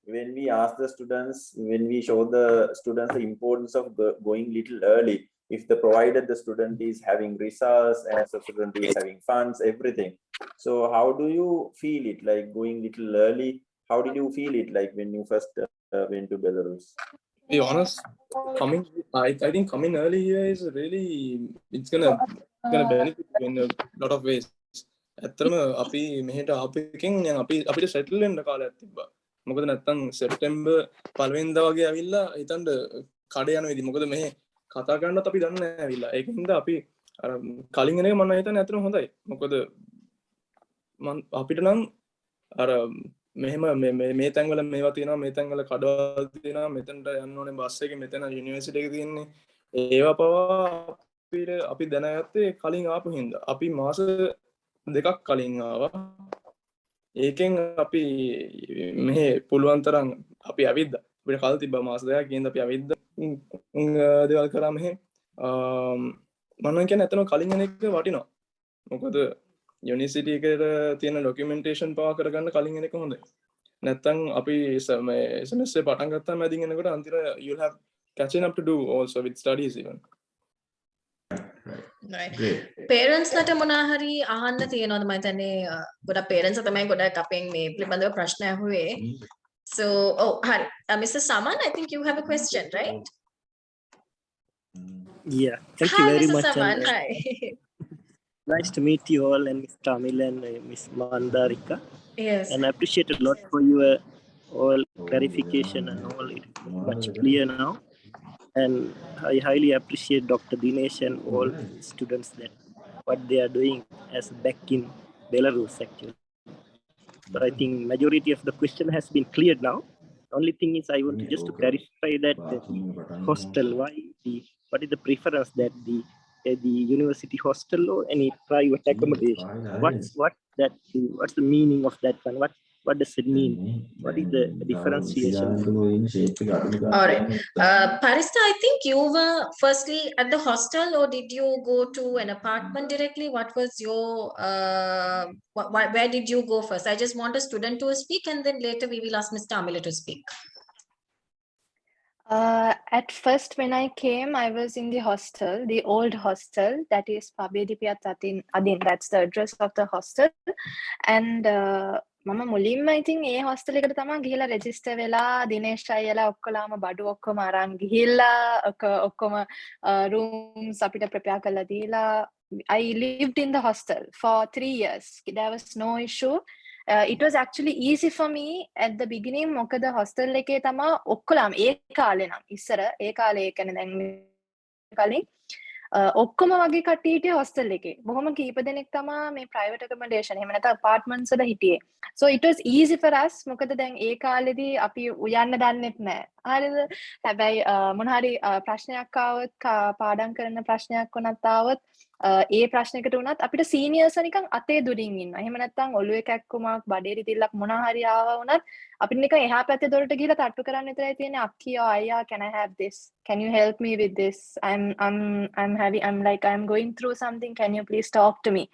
when we ask the students, when we show the students the importance of going little early, if the provided the student is having results and the student is having funds, everything. So how do you feel it like going little early? How did you feel it like when you first went to Belarus? To be honest, I think coming early here is really, it's gonna benefit you in a lot of ways. ඇත්තම අපි මෙහෙට ආපු එකෙන් දැන් අපිට settle වෙන්න කාලයක් තිබ්බා. මොකද නැත්තම් සෙප්තැම්බර් 1 වෙනිදා වගේ ඇවිල්ලා හිතන්න කඩේ යන විදි. මොකද මෙහෙ කතා කරන්නත් අපි දන්නේ නැහැ ඇවිල්ලා. ඒකින්ද අපි අර කලින් එන එක මම හිතන්නේ ඇත්තටම හොඳයි. මොකද අපිට නම් අර මෙහෙම මේ තැන්වල මේවා තියෙනවා, මේ තැන්වල කඩවල් තියෙනවා, මෙතනට යන්න ඕනේ බස් එකේ, මෙතන යුනිවර්සිටි එක තියෙන්නේ. ඒවා පවා අපි දැනගත්තේ කලින් ආපු හින්දා. අපි මාස දෙකක් කලින් ආවා. ඒකෙන් අපි මෙහෙ පුළුවන් තරම් අපි ඇවිද්දා. අපිට කල් තිබ්බා මාස දෙකක් ගිහින් අපි ඇවිද්දා. දේවල් කරා මෙහෙ. මම කියන්නේ ඇත්තටම කලින් එන එක වටිනවා. මොකද යුනිවර්සිටි එකට තියෙන ડોකියුමන්ටේෂන් පවා කරගන්න කලින් එන එක හොඳයි. නැත්තම් අපි මේ semester පටන් ගත්තාම මැදින් එනකොට අන්තිම you'll have catching up to do also with studies even. Right. Parents ලට මොනා හරි අහන්න තියෙනවද? මම හිතන්නේ ගොඩක් parents තමයි ගොඩක් අපෙන් මේ පිළිබඳව ප්‍රශ්න අහුවේ. So හරි. Mr. Saman, I think you have a question, right? Yeah, thank Hi, you very Mr. much. Saman. And, Hi. nice to meet you all, and Ms. Tamil and Ms. Mandarika. Yes. And I appreciate a lot for your all clarification and all. It's much clear now. And I highly appreciate Dr. Dinesh and all students that what they are doing as back in Belarus actually. So I think majority of the question has been cleared now. Only thing is I want to just to clarify that the hostel, what is the preference that the university hostel or any private accommodation? What's the meaning of that one? What does it mean? What is the differentiation? All right. Parista, I think you were firstly at the hostel, or did you go to an apartment directly? What was your, where did you go first? I just want a student to speak, and then later we will ask Mr. Amila to speak. At first, when I came, I was in the hostel, the old hostel, that is Pabedipiyat Adin, that's the address of the hostel. And මම මුලින්ම ඉතින් ඒ hostel එකට තමයි ගිහිලා register වෙලා දිනේෂ් අයියලා ඔක්කොලාම බඩු ඔක්කොම අරන් ගිහිල්ලා ඔක්කොම rooms අපිට prepare කරලා දීලා I lived in the hostel for 3 years. There was no issue. It was actually easy for me at the beginning. මොකද hostel එකේ තමයි ඔක්කොලාම ඒ කාලේ නම් ඉස්සර ඒ කාලේ කියන්නේ දැන් කලින් ඔක්කොම වගේ කට්ටිය හිටියේ hostel එකේ. බොහොම කීප දෙනෙක් තමයි මේ private accommodation එහෙම නැත්නම් apartments වල හිටියේ. So it was easy for us. මොකද දැන් ඒ කාලෙදී අපි උයන්න දන්නෙත් නැහැ. හරිද? හැබැයි මොන හරි ප්‍රශ්නයක් ආවොත් පාඩම් කරන ප්‍රශ්නයක් වුණත් ආවොත් ඒ ප්‍රශ්නයකට වුණත් අපිට seniors නිකන් අතේ දුරින් ඉන්නවා. එහෙම නැත්නම් ඔළුවේ කැක්කුමක් බඩේ රිතිල්ලක් මොන හරි ආවා වුණත් අපිට නිකන් එහා පැත්තේ දොරට ගිහලා තට්ටු කරන්න විතරයි තියෙන්නේ. අක්කියෝ අයියා, can I have this? Can you help me with this? I'm going through something. Can you please talk to me?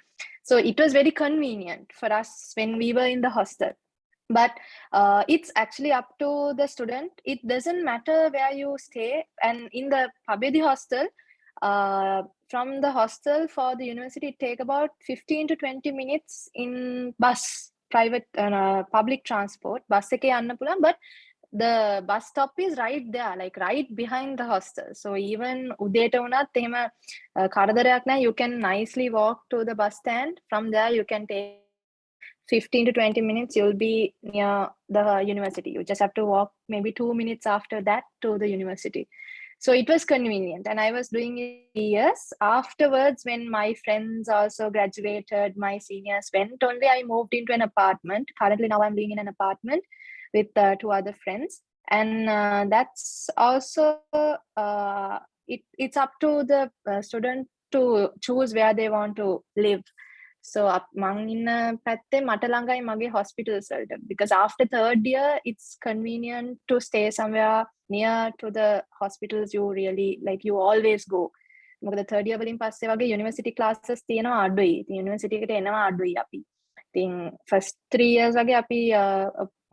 So it was very convenient for us when we were in the hostel. But it's actually up to the student. It doesn't matter where you stay. And in the Pabedi hostel, from the hostel for the university, it take about 15 to 20 minutes in bus, private public transport. Bus එකේ යන්න පුළුවන්, but the bus stop is right there, like right behind the hostel. So even උදේට වුණත් එහෙම කරදරයක් නැහැ. You can nicely walk to the bus stand. From there you can take 15 to 20 minutes, you'll be near the university. You just have to walk maybe 2 minutes after that to the university. So it was convenient, and I was doing it years. Afterwards, when my friends also graduated, my seniors went, only I moved into an apartment. Currently now I'm living in an apartment with 2 other friends. And that's also, it's up to the student to choose where they want to live. So මං ඉන්න පැත්තේ මට ළඟයි මගේ hospitals වලට, because after 3rd year it's convenient to stay somewhere near to the hospitals. You really, like, you always go. මොකද 3rd year වලින් පස්සේ වගේ university classes තියෙනවා අඩුයි. ඉතින් university එකට එනවා අඩුයි අපි. think first 3 years wage api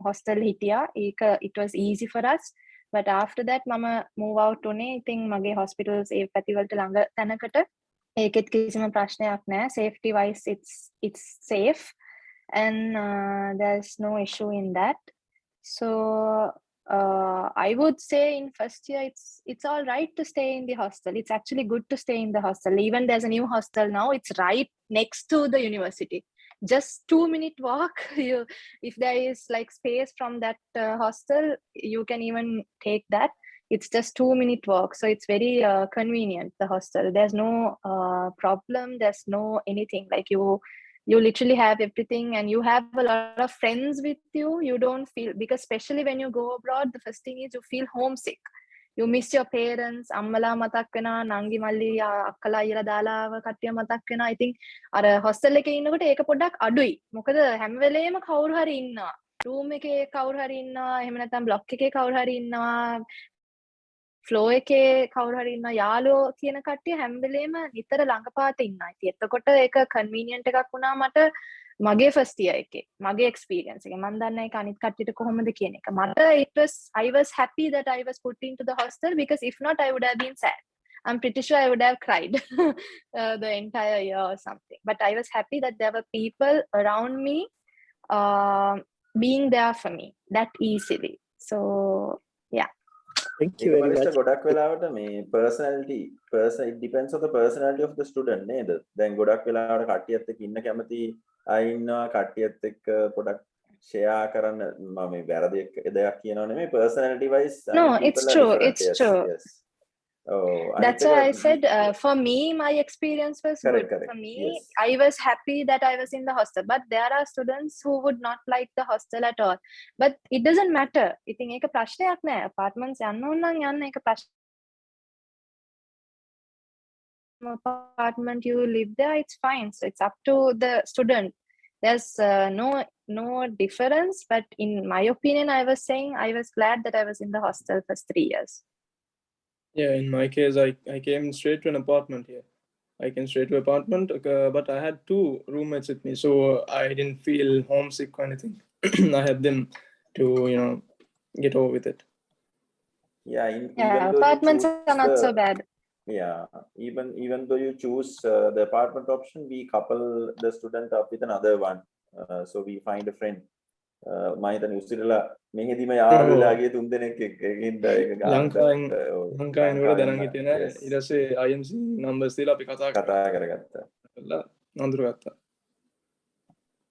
hostel hitiya. It was easy for us. But after that mama move out උනේ. ඉතින් මගේ hospitals ඒ පැති වලට ළඟ තැනකට. ඒකෙත් කිසිම ප්‍රශ්නයක් නැහැ. Safety wise it's safe and there's no issue in that. So I would say in first year it's all right to stay in the hostel. It's actually good to stay in the hostel. Even there's a new hostel now. It's right next to the university. Just 2-minute walk. If there is like space from that hostel, you can even take that. It's just 2-minute walk, so it's very convenient, the hostel. There's no problem, there's no anything. Like you literally have everything and you have a lot of friends with you. You don't feel, because especially when you go abroad, the first thing is you feel homesick. You miss your parents. අම්මලා මතක් වෙනවා, නංගි මල්ලි අක්කලා අයියලා දාලාව කට්ටිය මතක් වෙනවා. I think අර hostel එකේ ඉන්නකොට ඒක පොඩ්ඩක් අඩුයි. මොකද හැම වෙලේම කවුරු හරි ඉන්නවා. room එකේ කවුරු හරි ඉන්නවා. එහෙම නැත්නම් block එකේ කවුරු හරි ඉන්නවා. floor එකේ කවුරු හරි ඉන්නවා. යාළුවෝ කියන කට්ටිය හැම වෙලේම නිතර ළඟපාත ඉන්නවා. ඉතින් එතකොට ඒක convenient එකක් වුණා මට මගේ first year එකේ. මගේ experience එකේ. මම දන්නේ ඒක අනිත් කට්ටියට කොහොමද කියන එක. මට I was happy that I was put into the hostel, because if not I would have been sad. I'm pretty sure I would have cried the entire year or something. But I was happy that there were people around me being there for me that easily. So yeah. Thank you very much. ගොඩක් වෙලාවට මේ it depends on the personality of the student නේද? දැන් ගොඩක් වෙලාවට කට්ටියත් එක්ක ඉන්න කැමති අය ඉන්නවා, කට්ටියත් එක්ක පොඩක් share කරන්න මම මේ වැරදි දෙයක් කියනවා නෙමෙයි, personality wise. No, it's true. It's true. Yes. Oh, that's why I said for me my experience was correct, good. For me, yes. I was happy that I was in the hostel, but there are students who would not like the hostel at all. But it doesn't matter. ඉතින් ඒක ප්‍රශ්නයක් නෑ. Apartments යන්න ඕන නම් යන්න, ඒක ප්‍රශ්න apartment you live there, it's fine. So it's up to the student. There's no difference, but in my opinion, I was saying I was glad that I was in the hostel for 3 years. Yeah, in my case, I came straight to an apartment here. I came straight to an apartment, but I had 2 roommates with me, so I didn't feel homesick or anything. I had them to, get over with it. Yeah, apartments are not so bad. Yeah, even though you choose the apartment option, we couple the student up with another one. So we find a friend. මම හිතන්නේ උසිරලා මෙහෙදිම යාළුවලා ගිය 3 දෙනෙක් එක්ක ඒකින්ද ඒක ලංකාවෙන් නෝර දැනන් හිටියේ නෑ. ඊට පස්සේ IMC numbers දීලා අපි කතා කරගත්තා. අඳුරගත්තා.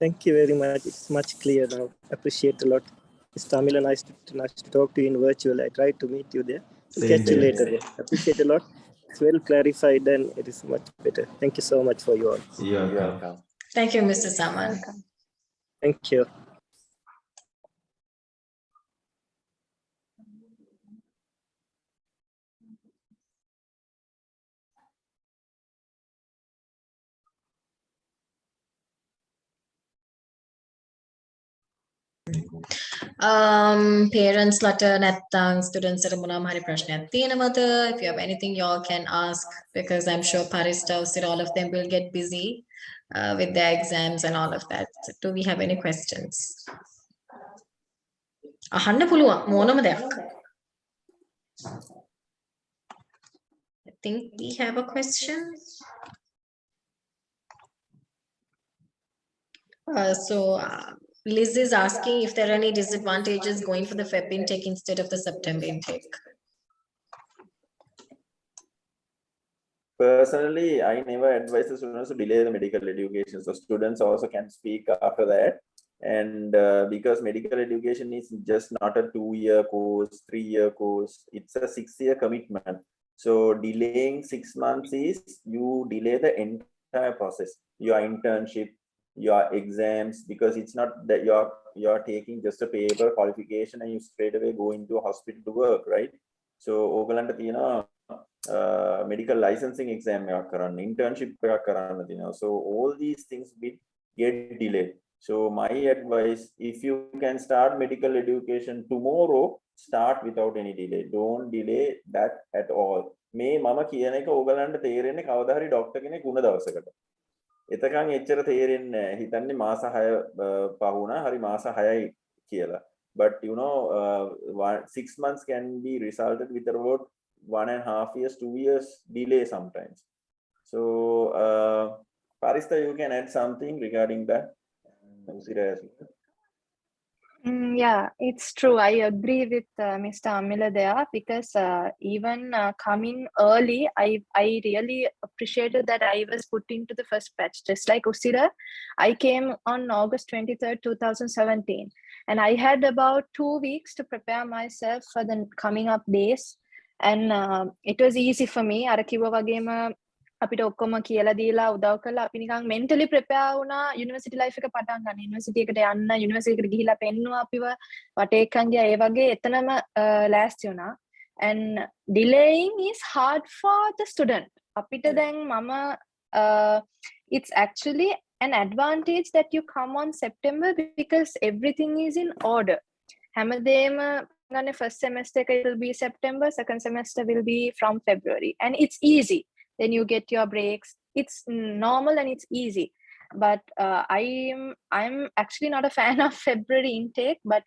Thank you very much. It's much clear now. Appreciate a lot. It's Tamila, nice to talk to you in virtual. I tried to meet you there. Catch you later. Appreciate a lot. It's well clarified and it is much better. Thank you so much for you all. You're welcome. Thank you, Mr. Saman. Thank you. Parents ලට නැත්තම් students ලට මොනවාම හරි ප්‍රශ්නයක් තියෙනවද? If you have anything you all can ask, because I'm sure Parista, all of them will get busy with their exams and all of that. So, do we have any questions? අහන්න පුළුවන් මොනම දෙයක්. I think we have a question. Liz is asking if there are any disadvantages going for the Feb intake instead of the September intake. Personally, I never advise the students to delay the medical education. So students also can speak after that. And because medical education is just not a 2-year course, 3-year course, it's a 6-year commitment. So delaying 6 months is you delay the entire process, your internship, your exams, because it's not that you're taking just a paper qualification and you straight away go into a hospital to work, right? So ඕගලන්ට තියෙනවා medical licensing exam එකක් කරන්න, internship එකක් කරන්න තියෙනවා. So all these things will get delayed. So my advice, if you can start medical education tomorrow, start without any delay. Don't delay that at all. මේ මම කියන එක ඕගලන්ට තේරෙන්නේ කවදා හරි ඩොක්ටර් කෙනෙක් වුණ දවසකට. එතකන් එච්චර තේරෙන්නේ නැහැ. හිතන්නේ මාස 6 පහුණා හරි මාස 6යි කියලා. But you know 6 months can be resulted with about 1.5 years, 2 years delay sometimes. So Parista, you can add something regarding that. Usira as well. Yeah, it's true. I agree with Mr. Amila there because even coming early, I really appreciated that I was put into the first batch. Just like Usira, I came on August 23rd, 2017, and I had about 2 weeks to prepare myself for the coming up days, and it was easy for me. අර කිව්වා වගේම අපිට ඔක්කොම කියලා දීලා උදව් කරලා අපි නිකන් mentally prepare වුණා යුනිවර්සිටි ලයිෆ් එක පටන් ගන්න. යුනිවර්සිටි එකට යන්න, යුනිවර්සිටි එකට ගිහිලා පෙන්නුවා අපිව වටේ එක්කන් ගියා. ඒ වගේ එතනම ලෑස්ති වුණා. And delaying is hard for the student. අපිට දැන් මම it's actually an advantage that you come on September because everything is in order. හැමදේම ගන්න first semester එක will be September, second semester will be from February, and it's easy. Then you get your breaks. It's normal and it's easy. But I'm actually not a fan of February intake, but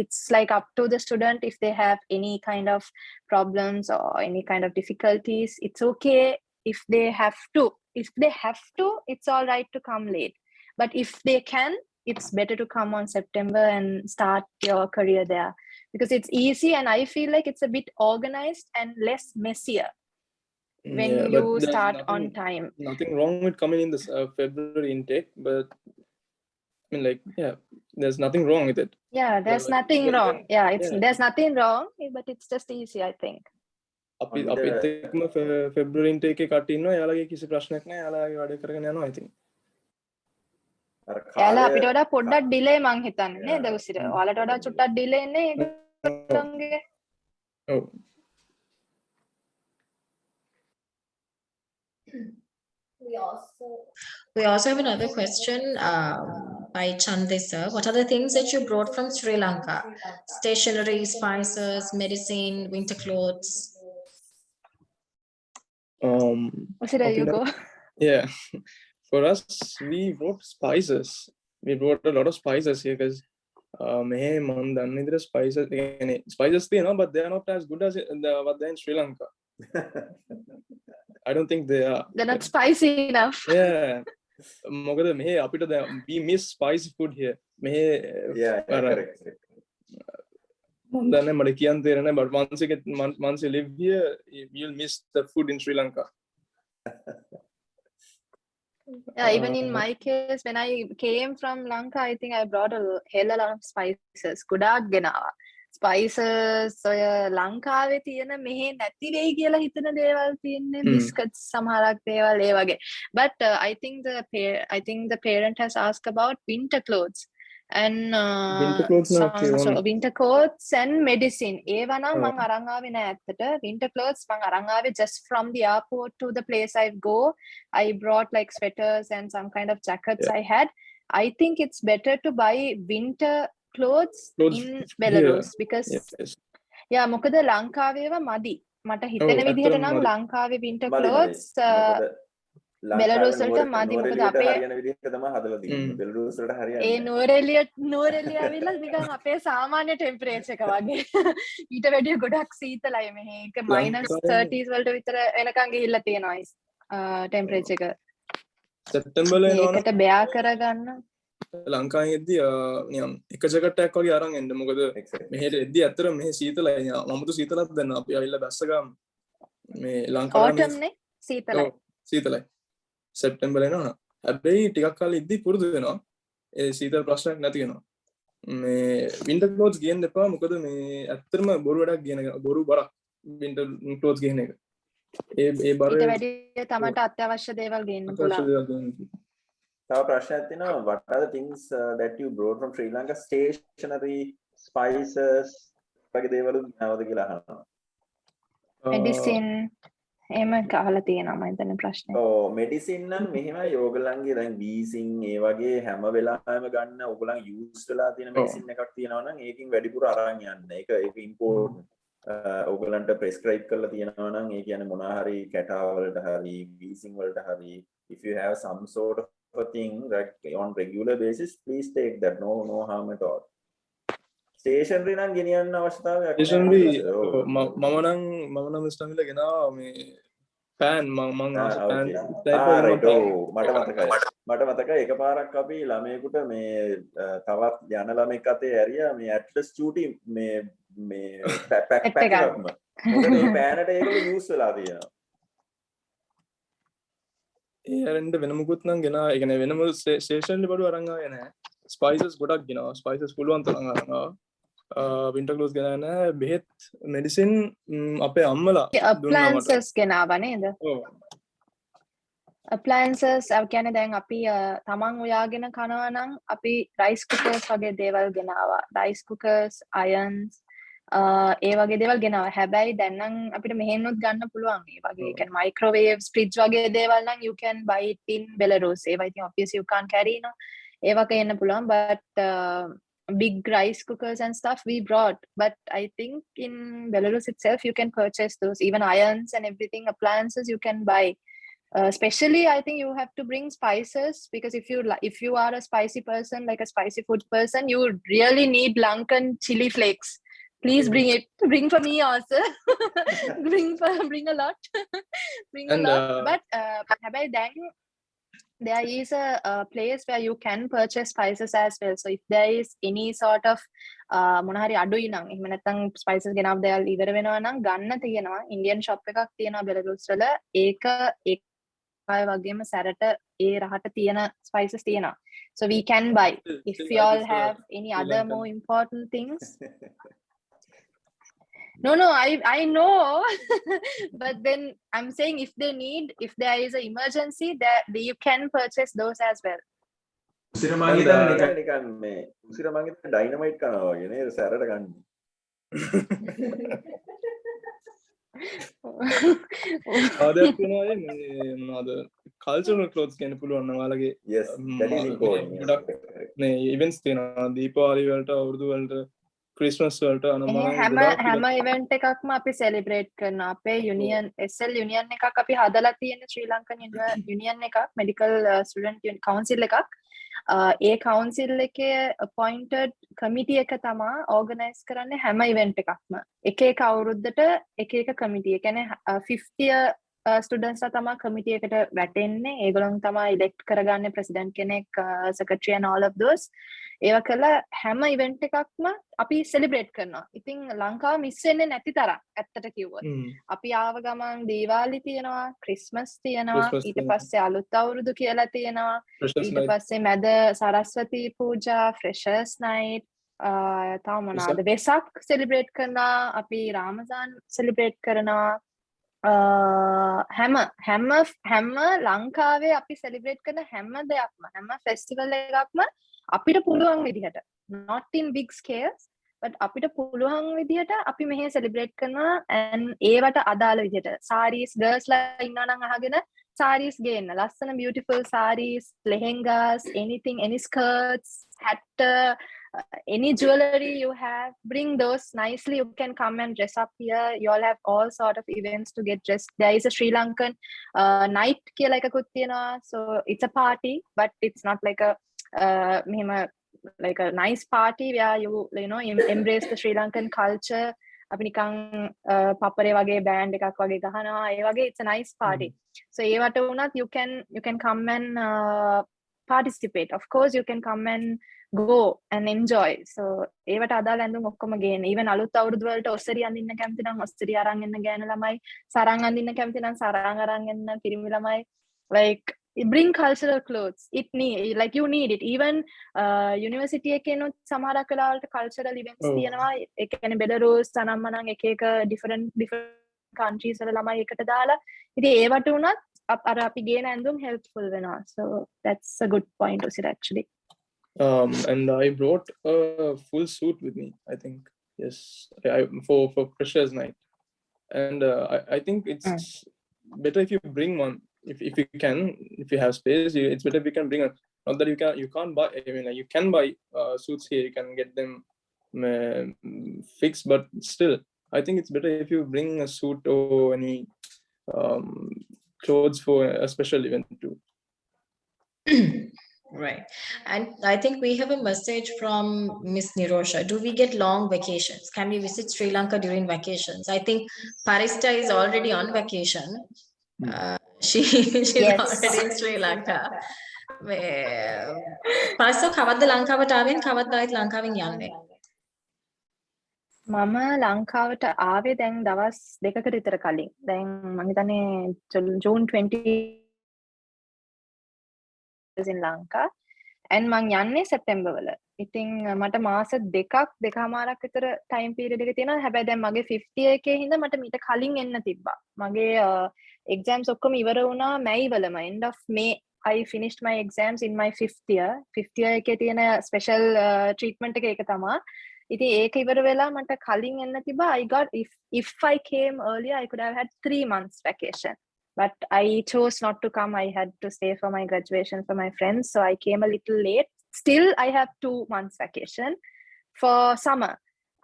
it's like up to the student if they have any kind of problems or any kind of difficulties. It's okay if they have to. If they have to, it's all right to come late. But if they can, it's better to come on September and start your career there because it's easy and I feel like it's a bit organized and less messier. When you start on time. Nothing wrong with coming in this February intake, but I mean, like, yeah, there's nothing wrong with it. Yeah, there's nothing wrong. Yeah, there's nothing wrong, but it's just easy, I think. අපිත් එක්කම February intake එක කට්ටිය ඉන්නවා. එයාලගේ කිසි ප්‍රශ්නයක් නැහැ. එයාලගේ වැඩ කරගෙන යනවා I think. එයාලා අපිට වඩා පොඩ්ඩක් delay මං හිතන්නේ නේද උසිර. ඔයාලට වඩා චුට්ටක් delay නේ ඒගොල්ලන්ගේ. ඔව්. We also have another question by Chandesa. What are the things that you brought from Sri Lanka? Stationery, spices, medicine, winter clothes. You go. Yeah, for us, we brought spices. We brought a lot of spices here because මෙහේ මම දන්නේ විතර spices තියෙනවා, but they are not as good as what they are in Sri Lanka. I don't think they are. They're not spicy enough. Yeah. මොකද මෙහේ අපිට we miss spicy food here. මෙහේ correct. මම දන්නේ මට කියන්න තේරෙන්නේ but once you live here you'll miss the food in Sri Lanka. Yeah, even in my case, when I came from Lanka, I think I brought a hell a lot of spices. ගොඩාක් ගෙනාවා. Spices, ඔය ලංකාවේ තියෙන මෙහෙ නැති වෙයි කියලා හිතන දේවල් තියෙන්නේ biscuits සමහරක් දේවල් ඒ වගේ. But I think the parent has asked about winter clothes and winter clothes and medicine. ඒවා නම් මම අරන් ආවේ නෑ ඇත්තට. Winter clothes මම අරන් ආවේ just from the airport to the place I go. I brought like sweaters and some kind of jackets I had. I think it's better to buy winter clothes in Belarus because මොකද ලංකාවේවා මදි. මට හිතෙන විදිහට නම් ලංකාවේ winter clothes Belarus වලට මදි. මොකද අපේ හරියන විදිහට තමයි හදලා තියෙන්නේ. Belarus වලට හරියන්නේ. ඒ නුවරඑළිය ඇවිල්ලා නිකන් අපේ සාමාන්‍ය ටෙම්පරේචර් එක වගේ. ඊට වැඩිය ගොඩක් සීතලයි මෙහේ. ඒක -30s වලට විතර වෙනකන් ගිහිල්ලා තියෙනවා ටෙම්පරේචර් එක. සැප්තැම්බර් වල එනවා. ඒකට බෑ කරගන්න. ලංකාවේ එද්දී නිකන් එක ජැකට් එකක් වගේ අරන් එන්න. මොකද මෙහෙට එද්දී ඇත්තට මෙහෙ සීතලයි. අමුතු සීතලක් දැන් අපි ආවිල්ලා බැස්ස ගමු. මේ ලංකාවේ autumn නේ සීතලයි. සීතලයි. සැප්තැම්බර් එනවා. හැබැයි ටිකක් කාලෙ ඉද්දී පුරුදු වෙනවා. ඒ සීතල ප්‍රශ්නයක් නැති වෙනවා. මේ winter clothes ගේන්න එපා. මොකද මේ ඇත්තටම බොරු වැඩක් ගේන බොරු බරක් winter clothes ගේන එක. ඒ බර ඊට වැඩිය තමන්ට අත්‍යවශ්‍ය දේවල් ගේන්න පුළුවන්. තව ප්‍රශ්නයක් තියෙනවා. What are the things that you brought from Sri Lanka? Stationery, spices වගේ දේවල් නැවද කියලා අහනවා. Medicine එහෙම කහලා තියෙනවා මම හිතන්නේ ප්‍රශ්නේ. ඔව් මෙඩිසින් නම් මෙහෙමයි ඕගලන්ගේ දැන් වීසින් ඒ වගේ හැම වෙලාවෙම ගන්න ඕගලන් යූස් වෙලා තියෙන මෙඩිසින් එකක් තියෙනවා නම් ඒකෙන් වැඩිපුර අරන් යන්න. ඒක ඉම්පෝර්ටන්ට්. ඕගලන්ට ප්‍රෙස්ක්‍රයිබ් කරලා තියෙනවා නම් ඒ කියන්නේ මොනවා හරි කැටා වලට හරි වීසින් වලට හරි if you have some sort of a thing like on regular basis, please take that. No harm at all. Stationary නම් ගෙනියන්න අවශ්‍යතාවයක් නැහැ. stationary ඔව්. මම නම් ස්ටමිල ගෙනාවා මේ පෑන් මං ආස පෑන් right. මට මතකයි එකපාරක් අපි ළමයෙකුට මේ තවත් යන ළමෙක් අතේ ඇරියා මේ ඇට්ලස් චූටි මේ පැක් එකක්ම. මොකද මේ පෑනට ඒගොල්ලෝ යූස් වෙලා තියෙනවා. ඒ අරෙන්ද වෙනමුකුත් නම් ගෙනා ඒ කියන්නේ වෙනම ස්ටේෂනරි බඩු අරන් ආවේ නැහැ. ස්පයිසස් ගොඩක් ගෙනාවා. ස්පයිසස් පුළුවන් තරම් අරන් ආවා. වින්ටර් ක්ලෝස් ගෙනා නැහැ. බෙහෙත් මෙඩිසින් අපේ අම්මලා appliances ගෙනාවා නේද? ඔව්. appliances කියන්නේ දැන් අපි තමන් උයාගෙන කනවා නම් අපි rice cookers වගේ දේවල් ගෙනාවා. rice cookers, irons ඒ වගේ දේවල් ගෙනාවා. හැබැයි දැන් නම් අපිට මෙහෙන්නොත් ගන්න පුළුවන්. ඒ වගේ කියන්නේ microwaves, fridge වගේ දේවල් නම් you can buy it in Belarus. ඒවා ඉතින් obviously you can't carry no. ඒවා කේන්න පුළුවන් but big rice cookers and stuff we brought, but I think in Belarus itself you can purchase those, even irons and everything, appliances you can buy. Especially I think you have to bring spices, because if you are a spicy person, like a spicy food person, you really need Lankan chili flakes. Please bring for me also. bring a lot. A lot. But habai dang, there is a place where you can purchase spices as well. So if there is any sort of මොන හරි අඩුයි නම් එහෙම නැත්නම් spices ගෙනාව දේවල් ඉවර වෙනවා නම් ගන්න තියෙනවා. Indian shop එකක් තියෙනවා Belarus වල. ඒක වගේම සැරට ඒ රහට තියෙන spices තියෙනවා. So we can buy if you all have any other more important things. No, I know. But then I'm saying if there is an emergency, that you can purchase those as well. නිකන් මේ උසිරමංගිත dynamite කරනවා වගේ නේද සැරට ගන්න. ආදයක් වෙනවා මේ මොනවාද cultural ක්ලොත්ස් ගන්න පුළුවන් නම් ඔයාලගේ yes that is important. මේ ඉවෙන්ට්ස් තියෙනවා දීපාවලි වලට අවුරුදු වලට ක්‍රිස්මස් වලට හැම ඉවෙන්ට් එකක්ම අපි සෙලිබ්‍රේට් කරනවා. අපේ යුනියන් SL යුනියන් එකක් අපි හදලා තියෙන ශ්‍රී ලංකන් යුනියන් එකක්, මෙඩිකල් ස්ටුඩන්ට් කවුන්සිල් එකක්. ඒ කවුන්සිල් එකේ appointed committee එක තමා organize කරන්නේ හැම ඉවෙන්ට් එකක්ම. එක අවුරුද්දට එක committee. ඒ කියන්නේ 50 students තමා committee එකට වැටෙන්නේ. ඒගොල්ලන් තමා elect කරගන්නේ president කෙනෙක්, secretary and all of those. ඒවා කළා හැම ඉවෙන්ට් එකක්ම අපි සෙලිබ්‍රේට් කරනවා. ඉතින් ලංකාව මිස් වෙන්නේ නැති තරම් ඇත්තට කිව්වොත්. අපි ආව ගමන් දීවාලි තියෙනවා, ක්‍රිස්මස් තියෙනවා, ඊට පස්සේ අලුත් අවුරුදු කියලා තියෙනවා. ඊට පස්සේ මැද සරස්වති පූජා, freshers night, තව මොනවාද? වෙසක් සෙලිබ්‍රේට් කරනවා, අපි රාමසාන් සෙලිබ්‍රේට් කරනවා. හැම ලංකාවේ අපි සෙලිබ්‍රේට් කරන හැම දෙයක්ම, හැම ෆෙස්ටිවල් එකක්ම අපිට පුළුවන් විදිහට, not in big scales, but අපිට පුළුවන් විදිහට අපි මෙහෙ සෙලිබ්‍රේට් කරනවා and ඒවට අදාළ විදිහට sarees girls ලා ඉන්නවා නම් අහගෙන sarees ගේන්න, ලස්සන beautiful sarees, lehengas, anything, any skirts, hat, any jewelry you have, bring those nicely. You can come and dress up here. You all have all sort of events to get dressed. There is a Sri Lankan night කියලා එකකුත් තියෙනවා. So it's a party, but it's not like a like a nice party where you know embrace the Sri Lankan culture. අපි නිකන් පපරේ වගේ band එකක් වගේ ගහනවා. ඒ වගේ it's a nice party. So ඒවට වුණත් you can come and participate. Of course you can come and go and enjoy. So ඒවට අදාළ ඇඳුම් ඔක්කොම ගේන්න. even අලුත් අවුරුදු වලට ඔස්සරි අඳින්න කැමති නම් ඔස්සරි අරන් එන්න ගෑනු ළමයි, සරන් අඳින්න කැමති නම් සරන් අරන් එන්න පිරිමි ළමයි. like bring cultural clothes. Like you need it. Even university එකේනොත් සමහරක් වෙලාවලට cultural events තියෙනවා. ඒ කියන්නේ Belarus තනම්මනම් එක different countries වල ළමයි එකට දාලා ඉතින් ඒවට උනත් අර අපි ගේන ඇඳුම් helpful වෙනවා. So that's a good point Osir actually. And I brought a full suit with me, I think. Yes, for freshers night. And I think it's better if you bring one. If you can, if you have space, it's better if you can bring a. Not that you can't buy. I mean, like, you can buy suits here. You can get them fixed, but still, I think it's better if you bring a suit or any clothes for a special event too. Right. And I think we have a message from Miss Nirosha. Do we get long vacations? Can we visit Sri Lanka during vacations? I think Parista is already on vacation. She's Yes. already in Sri Lanka. Parista, කවද්ද ලංකාවට ආවෙන් කවද්ද ආයෙත් ලංකාවෙන් යන්නේ? මම ලංකාවට ආවේ දැන් දවස් දෙකකට විතර කලින්. දැන් මම හිතන්නේ June 20 in Lanka and මං යන්නේ සැප්තැම්බර් වල. ඉතින් මට මාස දෙකමාරක් විතර ටයිම් පීරියඩ් එක තියෙනවා. හැබැයි දැන් මගේ 50 එකේ හින්දා මට මීට කලින් එන්න තිබ්බා. මගේ එක්සෑම්ස් ඔක්කොම ඉවර වුණා මැයි වලම end of May I finished my exams in my 5th year. 5th year එකේ තියෙන ස්පෙෂල් ට්‍රීට්මන්ට් එක ඒක තමයි. ඉතින් ඒක ඉවර වෙලා මට කලින් එන්න තිබ්බා. I got if I came earlier I could have had 3 months vacation. But I chose not to come. I had to stay for my graduation for my friends. So I came a little late. Still, I have 2 months vacation for summer.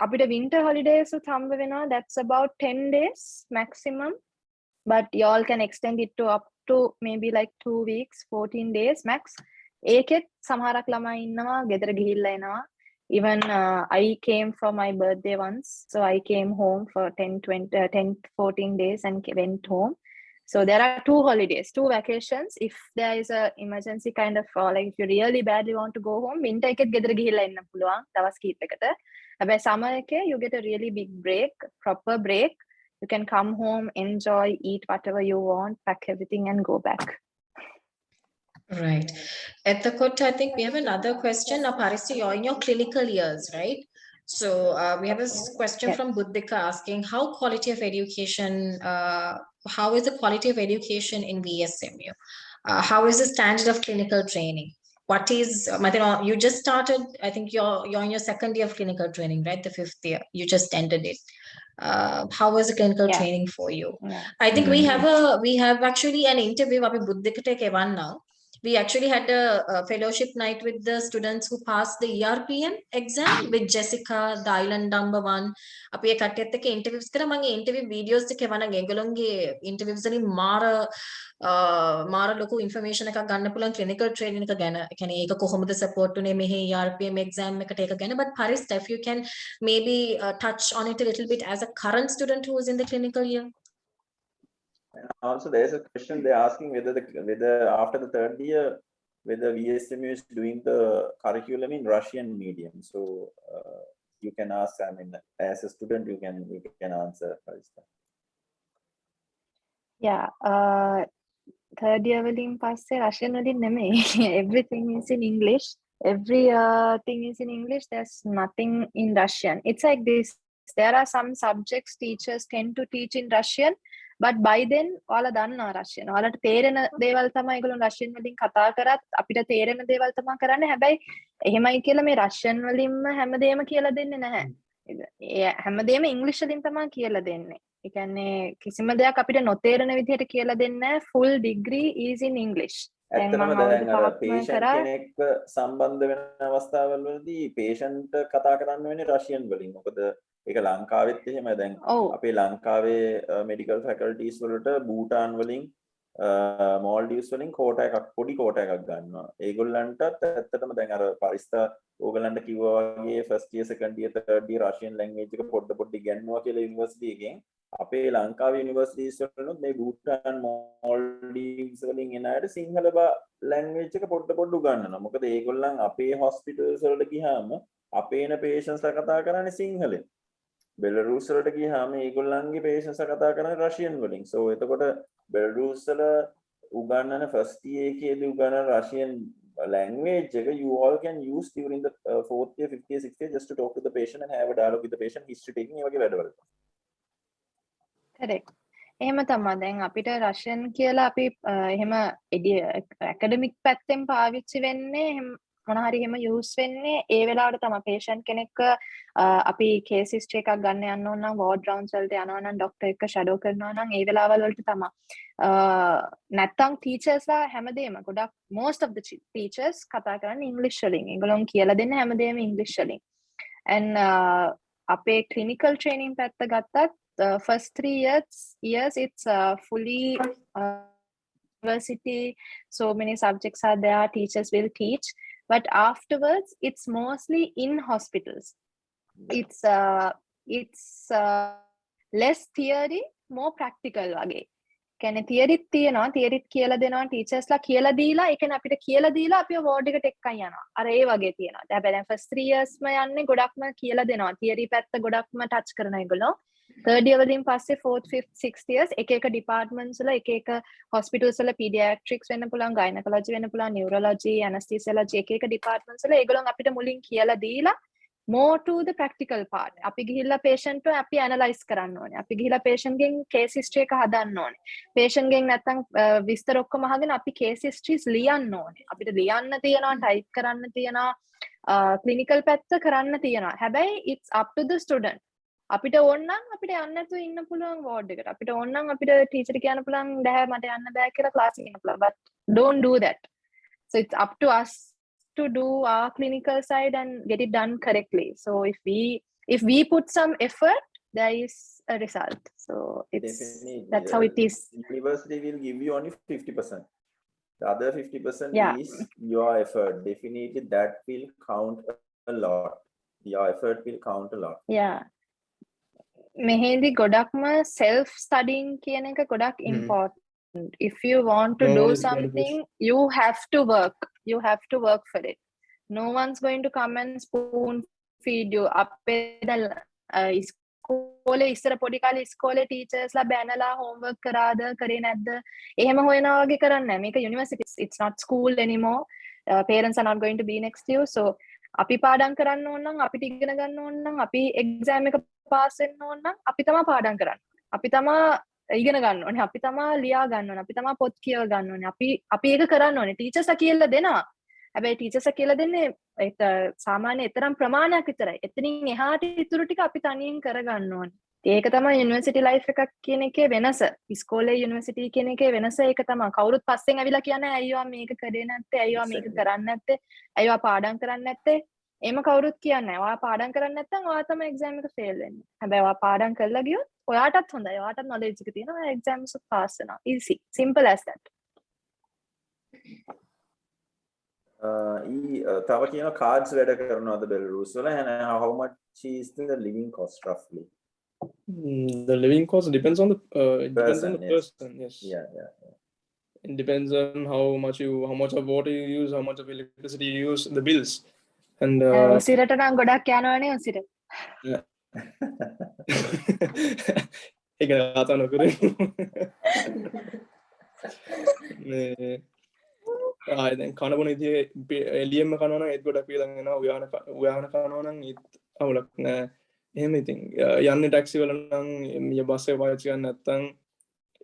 Apita winter holidays with Hambavina, that's about 10 days maximum. But y'all can extend it to up to maybe like 2 weeks, 14 days max. Eket samaharak lama innawa, gedara gihilla enawa. Even I came for my birthday once. So I came home for 10, 14 days and went home. So there are 2 holidays, 2 vacations. If there is a emergency kind of, like if you really badly want to go home, winter එකෙත් ගෙදර ගිහිල්ලා එන්න පුළුවන් දවස් කිහිපයකට. හැබැයි summer එකේ you get a really big break, proper break. You can come home, enjoy, eat whatever you want, pack everything and go back. Right. At the court, I think we have another question. Now, Parisi, you're in your clinical years, right? So we have a question Yes. from Buddhika asking how quality of education, how is the quality of education in VSMU? How is the standard of clinical training? What is, Madhina, you just started, I think you're in your 2nd year of clinical training, right? The 5th year, you just ended it. How was the clinical Yeah. training for you? Yeah. I think we have actually an interview of Buddhika one now. We actually had a fellowship night with the students who passed the ERPM exam with Jessica, the island number 1. අපි ඒ කට්ටියත් එක්ක interviews කරා. මම ඒ interview videos එක එවනම් ඒගොල්ලෝගේ interviews වලින් මාර ලොකු information එකක් ගන්න පුළුවන් clinical training එක ගැන. ඒ කියන්නේ ඒක කොහොමද support උනේ මෙහි ERPM exam එකට ඒක ගැන. But Parista, if you can maybe touch on it a little bit as a current student who is in the clinical year. And also, there's a question they're asking whether after the 3rd year, whether VSMU is doing the curriculum in Russian medium. So you can ask. I mean, as a student, you can answer. Yeah. 3rd year වලින් පස්සේ Russian වලින් නෙමෙයි. Everything is in English. Every thing is in English. There's nothing in Russian. It's like this. There are some subjects teachers tend to teach in Russian. But by then, ඔයාලා දන්නවා Russian. ඔයාලට තේරෙන දේවල් තමයි ඒගොල්ලෝ Russian වලින් කතා කරත් අපිට තේරෙන දේවල් තමයි කරන්නේ. හැබැයි එහෙමයි කියලා මේ Russian වලින්ම හැමදේම කියලා දෙන්නේ නැහැ. ඒ හැමදේම English වලින් තමයි කියලා දෙන්නේ. ඒ කියන්නේ කිසිම දෙයක් අපිට නොතේරෙන විදිහට කියලා දෙන්නේ නැහැ. Full degree is in English. ඇත්තටම දැන් අර patient කෙනෙක්ව සම්බන්ධ වෙන අවස්ථාවල් වලදී patient කතා කරන්න වෙන්නේ Russian වලින්. මොකද ඒක ලංකාවෙත් එහෙමයි. දැන් අපේ ලංකාවේ medical faculties වලට භූටාන් වලින් Maldives වලින් කෝටා එකක් පොඩි කෝටා එකක් ගන්නවා. ඒගොල්ලන්ටත් ඇත්තටම දැන් අර පරිස්ථා ඕගලන්ට කිව්වා වගේ first year second year third year Russian language එක පොඩ්ඩ ඉගෙනනවා කියලා යුනිවර්සිටි එකෙන් අපේ ලංකාවේ යුනිවර්සිටිස් වලනොත් මේ භූටාන් Maldives වලින් එන අයට සිංහල language එක පොඩ්ඩ උගන්වනවා. මොකද ඒගොල්ලන් අපේ hospitals වලට ගියාම අපේ එන patients කතා කරන්නේ සිංහලෙන්. Belarus වලට ගියාම ඒගොල්ලන්ගේ patients කතා කරන්නේ Russian වලින්. So එතකොට Belarus වල උගන්වන first year එකේදී උගන්වන Russian language එක you all can use during the 4th year 5th year 6th year just to talk to the patient and have a dialogue with the patient, history taking ඒ වගේ වැඩවලට. correct. එහෙම තමයි. දැන් අපිට Russian කියලා අපි එහෙම academic පැත්තෙන් පාවිච්චි වෙන්නේ මොන හරි එහෙම use වෙන්නේ ඒ වෙලාවට තමයි patient කෙනෙක්ව අපි case history එකක් ගන්න යන්න ඕන නම් ward rounds වලට යනවා නම් doctor එක්ක shadow කරනවා නම් ඒ වෙලාවල් වලට තමයි නැත්තම් teachers ලා හැමදේම ගොඩක් most of the teachers කතා කරන්නේ English වලින්. ඒගොල්ලෝ කියලා දෙන්නේ හැමදේම English වලින්. And අපේ clinical training පැත්ත ගත්තත් first 3 years it's fully university, so many subjects are there, teachers will teach, but afterwards it's mostly in hospitals. It's less theory, more practical වගේ. කියන්නේ තියරිත් තියෙනවා, තියරිත් කියලා දෙනවා ටීචර්ස්ලා කියලා දීලා ඒ කියන්නේ අපිට කියලා දීලා අපිව වෝඩ් එකට එක්කන් යනවා. අර ඒ වගේ තියෙනවා. හැබැයි දැන් ෆස්ට් 3 yearsම යන්නේ ගොඩක්ම කියලා දෙනවා. තියරි පැත්ත ගොඩක්ම ටච් කරන ඒගොල්ලෝ. third year වලින් පස්සේ 4th 5th 6th years එක එක departments වල එක එක hospitals වල pediatrics වෙන්න පුළුවන්, gynecology වෙන්න පුළුවන්, neurology, anesthesiology එක එක departments වල ඒගොල්ලෝ අපිට මුලින් කියලා දීලා more to the practical part. අපි ගිහිල්ලා patient අපි analyze කරන්න ඕනේ. අපි ගිහිල්ලා patient ගෙන් case history එක හදන්න ඕනේ. patient ගෙන් නැත්තම් විස්තර ඔක්කොම අහගෙන අපි case histories ලියන්න ඕනේ. අපිට ලියන්න තියෙනවා, type කරන්න තියෙනවා, clinical පැත්ත කරන්න තියෙනවා. හැබැයි it's up to the student. අපිට ඕන නම් අපිට යන්න නැතුව ඉන්න පුළුවන් ward එකට. අපිට ඕන නම් අපිට teacher කියන්න පුළුවන් දැන් මට යන්න බෑ කියලා class එක ඉන්න පුළුවන්. But don't do that. So it's up to us to do our clinical side and get it done correctly. So if we put some effort, there is a result. So it's Definitely, that's how it is. University will give you only 50%. The other 50% Yeah. is your effort. Definitely that will count a lot. Your effort will count a lot. Yeah. මෙහෙදි ගොඩක්ම self studying කියන එක ගොඩක් important. If you want to No do one is going to something, you have to work. You have to work for it. No one's going to come and spoon feed you. අපේ ඉස්කෝලේ ඉස්සර පොඩි කාලේ ඉස්කෝලේ ටීචර්ස්ලා බැනලා homework කරාද කරේ නැද්ද එහෙම හොයනවා වගේ කරන්නේ නැහැ. මේක university. It's not school anymore. Parents are not going to be next to you. So අපි පාඩම් කරන්න ඕන නම් අපිට ඉගෙන ගන්න ඕන නම් අපි exam එක pass වෙන්න ඕන නම් අපි තමයි පාඩම් කරන්නේ. අපි තමයි ඉගෙන ගන්න ඕනේ. අපි තමයි ලියා ගන්න ඕනේ. අපි තමයි පොත් කියව ගන්න ඕනේ. අපි ඒක කරන්න ඕනේ. ටීචර්ස්ලා කියලා දෙනවා. හැබැයි ටීචර්ස්ලා කියලා දෙන්නේ ඒක සාමාන්‍ය තරම් ප්‍රමාණයක් විතරයි. එතනින් එහාට ඉතුරු ටික අපි තනියෙන් කරගන්න ඕනේ. ඒක තමයි යුනිවර්සිටි ලයිෆ් එකක් කියන එකේ වෙනස. ඉස්කෝලේ යුනිවර්සිටි කියන එකේ වෙනස ඒක තමයි. කවුරුත් පස්සෙන් ඇවිල්ලා කියන්නේ අයියෝ මේක කරේ නැත්තේ, අයියෝ මේක කරන්නේ නැත්තේ, අයියෝ පාඩම් කරන්නේ නැත්තේ. එහෙම කවුරුත් කියන්නේ නැහැ. ඔයා පාඩම් කරන්නේ නැත්නම් ඔයා තමයි එක්සෑම් එක ෆේල් වෙන්නේ. හැබැයි ඔයා පාඩම් කරලා ගියොත් ඔයාටත් හොඳයි. ඔයාටත් knowledge එක තියෙනවා. ඔයා එක්සෑම්ස් එක පාස් වෙනවා. Easy. Simple as that. තව කියන cards වැඩ කරනවද Belarus වල? and how much is the living cost roughly? The living cost depends on the Person, yes. person. Yes. Yeah. It depends on how much of water you use, how much of electricity you use, the bills. And උසිරට නම් ගොඩක් යනවනේ උසිර. ඒක කතා නොකරේ. දැන් කන බොන ඉතින් එළියෙම කනවා නම් ඒත් ගොඩක් වියදම් වෙනවා. උයාන කනවා නම් ඒත් අවුලක් නෑ. එහෙම ඉතින් යන්නේ ටැක්සි වල නම් බස් එක පාවිච්චි කරන්නේ නැත්නම්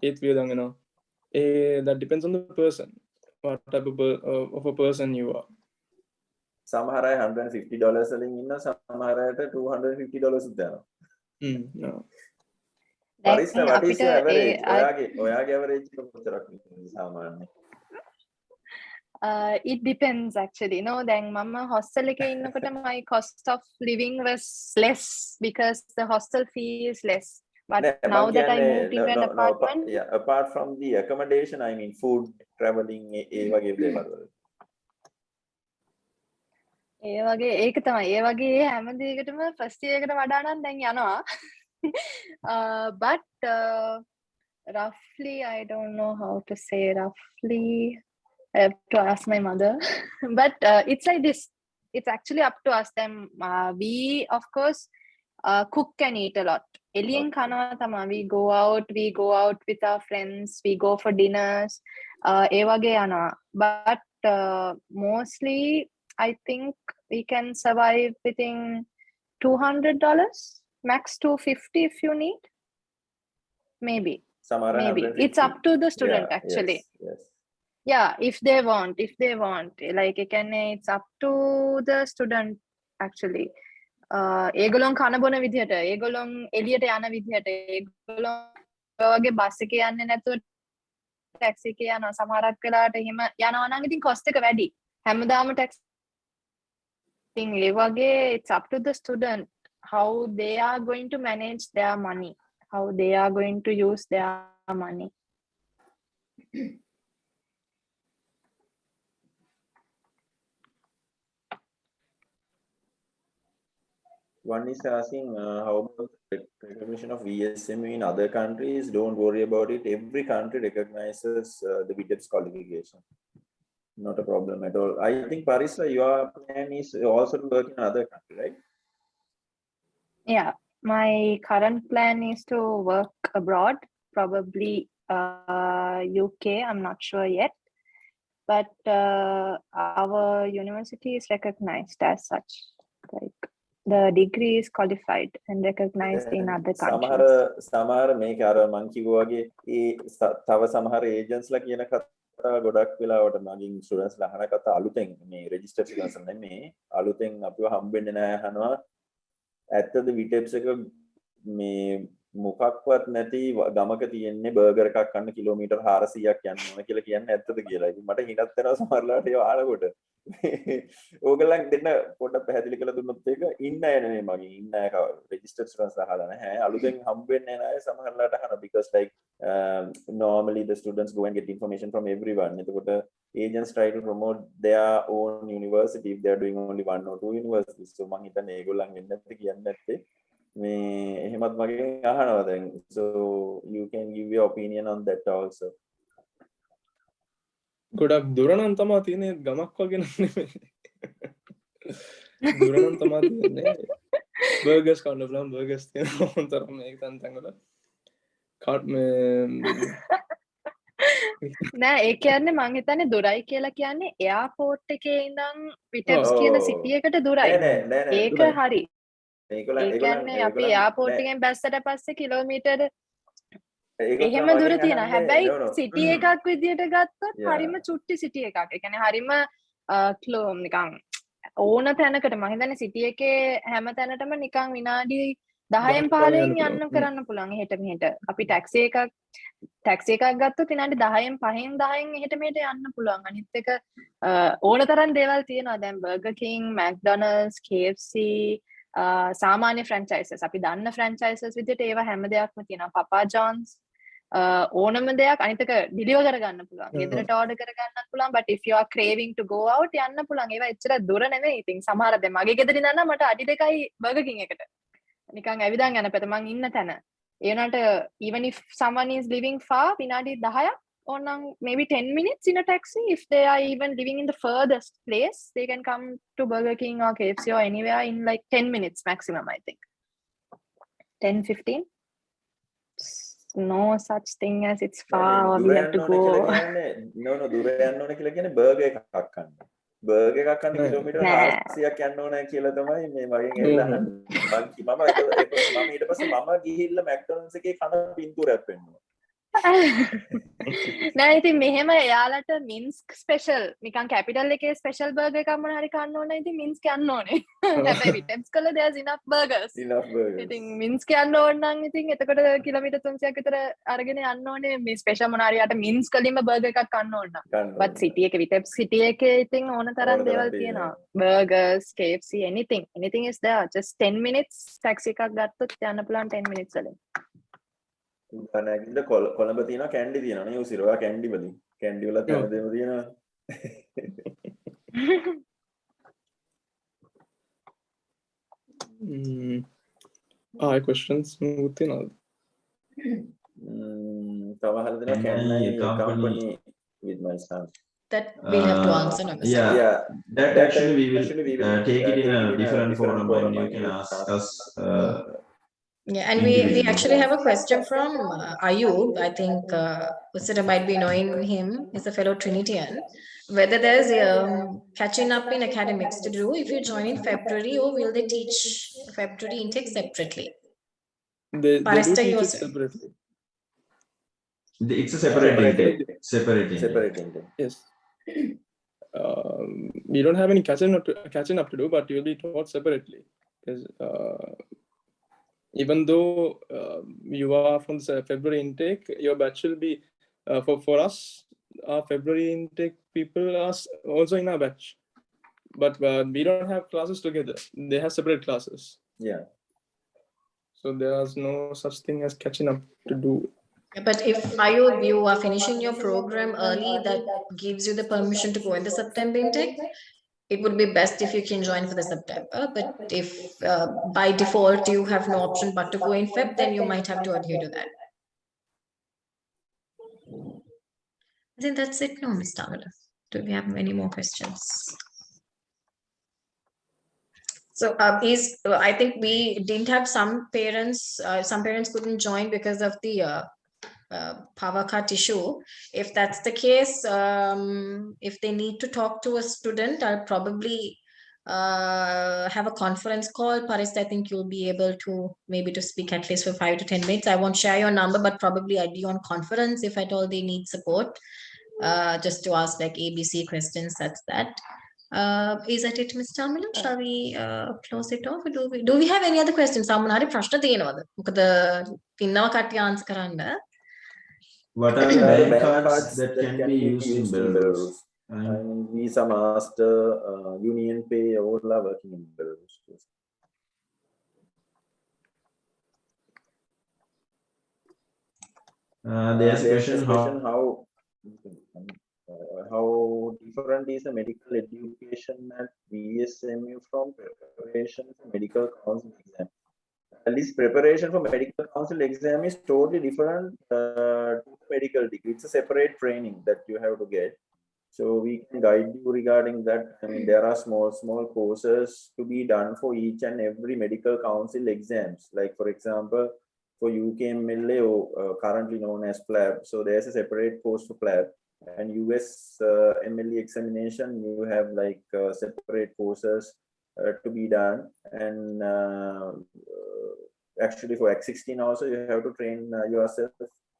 ඒත් වියදම් වෙනවා. That depends on the person. What type of a person you are. සමහර අය $150 වලින් ඉන්න, සමහර අයට $250 දෙනවා. No. What is the average? ඔයාගේ average එක කොතරක් සාමාන්‍යයෙන්? It depends actually. No, දැන් මම hostel එකේ ඉන්නකොට my cost of living was less because the hostel fee is less. But now that I moved into an apartment, apart from the accommodation, I mean food, traveling, ඒ වගේ දේවල් වල. ඒ වගේ ඒක තමයි. ඒ වගේ හැම දෙයකටම first year එකට වඩා නම් දැන් යනවා. But roughly, I don't know how to say roughly. I have to ask my mother. But it's like this. It's actually up to us. Then we, of course, cook and eat a lot. Elian khana tama. We go out with our friends. We go for dinners. Evage ana. But mostly, I think we can survive within $200, max $250 if you need. Maybe. Maybe. It's up to the student actually. Yes. Yeah, if they want. Like it's up to the student actually. ඒගොල්ලොන් කන බොන විදිහට, ඒගොල්ලොන් එළියට යන විදිහට, ඒගොල්ලොන් වගේ bus එකේ යන්නේ නැතුව ටැක්සි එකේ යනවා. සමහරක් වෙලාවට එහෙම යනවා නම් ඉතින් cost එක වැඩි. හැමදාම ටැක්සි thing ඒ වගේ it's up to the student how they are going to manage their money, how they are going to use their money. One is asking how about the recognition of VSME in other countries? Don't worry about it. Every country recognizes the VTEPS qualification. Not a problem at all. I think Parisa, your plan is also to work in other country, right? Yeah, my current plan is to work abroad, probably UK. I'm not sure yet, but our university is recognized as such. Like the degree is qualified and recognized in other countries. සමහර මේක අර මං කිව්වා වගේ තව සමහර ඒජන්ට්ස්ලා කියන කතා ගොඩක් වෙලාවට මගින් ස්ටුඩන්ට්ස්ලා අහන කතා අලුතෙන් මේ රෙජිස්ටර් ස්ටුඩන්ට්ස් නෙමෙයි අලුතෙන් අපිව හම්බෙන්නේ නැහැ අහනවා ඇත්තද විටෙප්ස් එක මේ මොකක්වත් නැති ගමක තියෙන්නේ බර්ගර් එකක් කන්න කිලෝමීටර් 400ක් යන්න ඕන කියලා කියන්නේ ඇත්තද කියලා. ඉතින් මට හිතත් වෙනවා සමහරලාට ඒව අහනකොට. ඕගලන් දෙන්න පොඩ්ඩක් පැහැදිලි කරලා දුන්නොත් ඒක ඉන්න අය නෙමෙයි මගේ ඉන්න අය රෙජිස්ටර්ඩ් ස්ටුඩන්ට්ස් අහලා නැහැ. අලුතෙන් හම්බෙන්නේ නැහැ අය සමහරලාට අහනවා because like normally the students go and get information from everyone. එතකොට agents try to promote their own university if they are doing only one or two universities. So මං හිතන්නේ ඒගොල්ලන් වෙන්න නැති කියන්නේ නැත්තේ මේ එහෙමත් මගෙන් අහනවා දැන් so you can give your opinion on that also ගොඩක් දුර නම් තමා තියෙන්නේ ගමක් වගේ නෙමෙයි දුර නම් තමා තියෙන්නේ බර්ගර්ස් කන්න පුළුවන් බර්ගර්ස් තියෙනවා උන්තරම මේක තැන් වල කාට් නෑ ඒ කියන්නේ මං හිතන්නේ දුරයි කියලා කියන්නේ එයාපෝට් එකේ ඉඳන් විටෙප්ස් කියන සිටි එකට දුරයි ඒක හරි ඒ කියන්නේ අපි එයාපෝට් එකෙන් බැස්සට පස්සේ කිලෝමීටර එහෙම දුර තියෙනවා හැබැයි සිටි එකක් විදියට ගත්තොත් හරිම චුට්ටි සිටි එකක් ඒ කියන්නේ හරිම නිකන් ඕන තැනකට මම හිතන්නේ සිටි එකේ හැම තැනටම නිකන් විනාඩි 10න් 15න් යන්න කරන්න පුළුවන් එහෙට මෙහෙට අපි ටැක්සි එකක් ගත්තොත් විනාඩි 10න් 5න් 10න් එහෙට මෙහෙට යන්න පුළුවන් අනිත් එක ඕන තරම් දේවල් තියෙනවා දැන් බර්ගර් කිං මැක්ඩොනල්ඩ්ස් KFC සාමාන්‍ය ෆ්‍රැන්චයිසස් අපි දන්න ෆ්‍රැන්චයිසස් විදිහට ඒවා හැම දෙයක්ම තියෙනවා පපා ජොන්ස් ඕනම දෙයක් අනිතක ඩිලිවර් කරගන්න පුළුවන් ගෙදරට ඕඩර් කරගන්නත් පුළුවන් but if you are craving to go out යන්න පුළුවන් ඒවා එච්චර දුර නෙවෙයි ඉතින් සමහර දැන් මගේ ගෙදරින් ඉඳන් මට අඩි 2යි බර්ගර් කිං එකට නිකන් ඇවිදන් යන පැත මං ඉන්න තැන ඒ වුණාට even if someone is living far විනාඩි 10ක් or maybe 10 minutes in a taxi if they are even living in the furthest place they can come to Burger King or KFC or anywhere in like 10 minutes maximum I think 10-15 no such thing as it's far or we have to go no දුර යන්න ඕන කියලා කියන්නේ burger එකක් කන්න burger එකක් කන්න kilometre 400ක් යන්න ඕන කියලා තමයි මේ මගෙන් එල්ල අහන්නේ මම ඊට පස්සේ මම ගිහිල්ලා මැක්ඩොනල්ඩ්ස් එකේ කන පින්තූරයක් වෙන්නවා නෑ ඉතින් මෙහෙම එයාලට මින්ස්ක් ස්පෙෂල් නිකන් කැපිටල් එකේ ස්පෙෂල් බර්ගර් එකක් මොන හරි කන්න ඕන ඉතින් මින්ස්ක් යන්න ඕනේ හැබැයි විටෙප්ස් කළා there's enough burgers ඉතින් මින්ස්ක් යන්න ඕන නම් ඉතින් එතකොට කිලෝමීටර් 300ක් විතර අරගෙන යන්න ඕනේ මේ ස්පෙෂල් මොන හරි යට මින්ස් කලින්ම බර්ගර් එකක් කන්න ඕන නම් but city එකේ විටෙප්ස් city එකේ ඉතින් ඕන තරම් දේවල් තියෙනවා burgers KFC anything is there just 10 minutes taxi එකක් ගත්තොත් යන්න පුළුවන් 10 minutes වලින් උදාහරණයකට කොළඹ තියෙනවා කැන්ඩි තියෙනවා නේ උසිරවා කැන්ඩි වලින් කැන්ඩි වල හැමදේම තියෙනවා ආයි questions මොකුත් තියෙනවද තව අහලා දෙනවා can I company with my son that we have to answer no? Yeah, that actually we will take it in a different forum and you can ask us yeah, and we actually have a question from Ayub. I think Usita might be knowing him. He's a fellow Trinitian. Whether there's catching up in academics to do if you join in February, or will they teach February intake separately? They do teach it separately. It's a separate intake. Separate intake. Yes. We don't have any catching up to do, but you'll be taught separately. Because even though you are from the February intake, your batch will be for us. Our February intake people are also in our batch, but we don't have classes together. They have separate classes. Yeah. So there's no such thing as catching up to do. But if you are finishing your program early, that gives you the permission to go in the September intake. it would be best if you can join for the September. But if by default you have no option but to go in Feb, then you might have to adhere to that. I think that's it now, Ms. Tamala. Do we have any more questions? So I think we didn't have some parents couldn't join because of the power cut issue. If that's the case, if they need to talk to a student, I'll probably have a conference call. Paris, I think you'll be able to maybe to speak at least for 5 to 10 minutes. I won't share your number, but probably I'd be on conference if at all they need support, just to ask like ABC questions. That's that. Is that it, Mr. Tamila? Shall we close it off? Or do we have any other questions? Someone had a prashna තියෙනවද? මොකද ඉන්නව කට්ටිය answer කරන්න. What are the bank cards that can be used in Belarus? And Visa, Master, Union Pay, all are working in Belarus. There's a question how different is the medical education at VSMU from preparation for medical council exam? At least preparation for medical council exam is totally different to medical degree. It's a separate training that you have to get. So we can guide you regarding that. I mean, there are small courses to be done for each and every medical council exams. Like for example, for UKMLA, currently known as PLAB. So there's a separate course for PLAB. And US MLE examination, you have like separate courses to be done. And actually for Act 16 also, you have to train yourself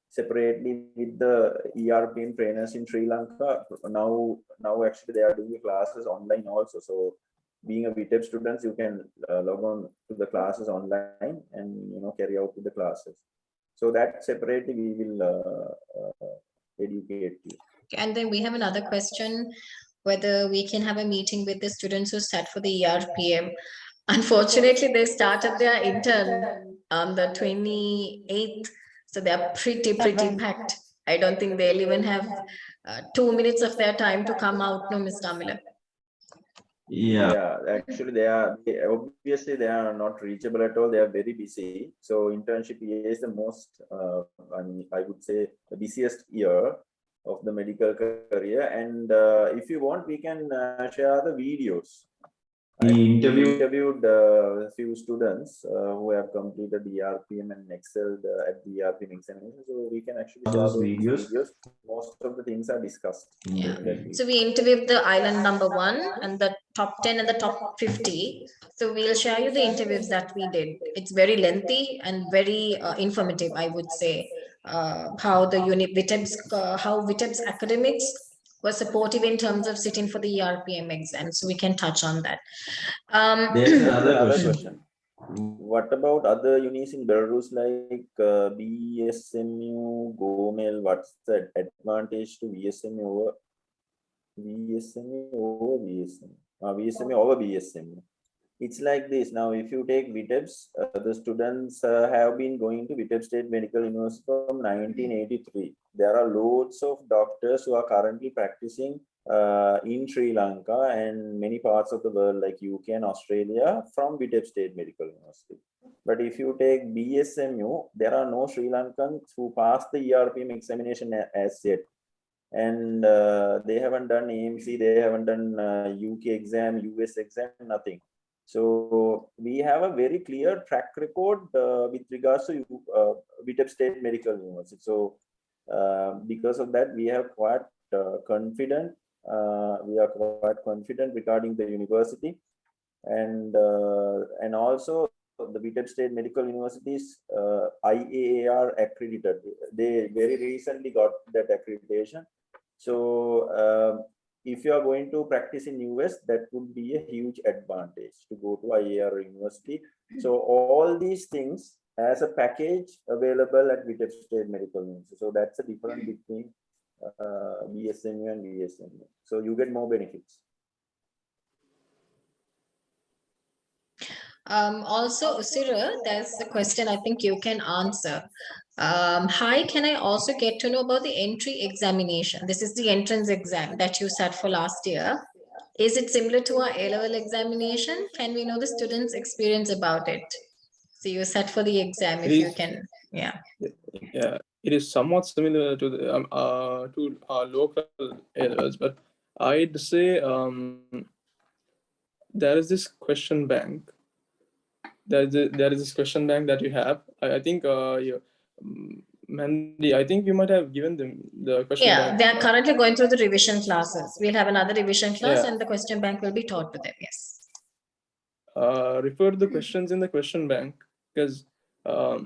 separately with the ERPM trainers in Sri Lanka. Now actually they are doing classes online also. So being a BTEP student, you can log on to the classes online and carry out the classes. So that separately we will educate you. And then we have another question, whether we can have a meeting with the students who sat for the ERPM. Unfortunately, they started their intern on the 28th. So they are pretty packed. I don't think they'll even have 2 minutes of their time to come out, no, Ms. Tamila. Yeah, actually obviously they are not reachable at all. They are very busy. So internship year is the most, I would say the busiest year of the medical career. And if you want, we can share the videos. We I interviewed a few students who have completed the ERPM and excelled at the ERPM examination. So we can actually share those videos. videos. Most of the things are discussed. So we interviewed the island number 1 and the top 10 and the top 50. So we'll share you the interviews that we did. It's very lengthy and very informative, I would say. How the VITEB's academics were supportive in terms of sitting for the ERPM exam. So we can touch on that. There's another question. What about other unis in Belarus like BSMU, GOMEL? What's the advantage to VSMU over BSMU? It's like this. Now, if you take VITEBs, the students have been going to VITEB State Medical University from 1983. There are loads of doctors who are currently practicing in Sri Lanka and many parts of the world like UK and Australia from VITEB State Medical University. But if you take BSMU, there are no Sri Lankans who passed the ERPM examination as yet. And they haven't done AMC, they haven't done UK exam, US exam, nothing. So we have a very clear track record with regards to VITEB State Medical University. So because of that, we are quite confident. We are quite confident regarding the university, and also the VITEB State Medical University is IAAR accredited. They very recently got that accreditation. So if you are going to practice in US, that would be a huge advantage to go to IAR University. So all these things as a package available at VITEB State Medical University. So that's the difference between BSMU and VSMU. So you get more benefits. Also, Usira, there's a question I think you can answer. Hi, can I also get to know about the entry examination? This is the entrance exam that you sat for last year. Is it similar to our A-level examination? Can we know the students' experience about it? So you sat for the exam if you can, yeah. Yeah, it is somewhat similar to our local A-levels, but I'd say there is this question bank. There is this question bank that you have. I think Mandy, I think you might have given them the question bank. Yeah, they are currently going through the revision classes. We'll have another revision class and the question bank will be taught to them, yes. Refer to the questions in the question bank because I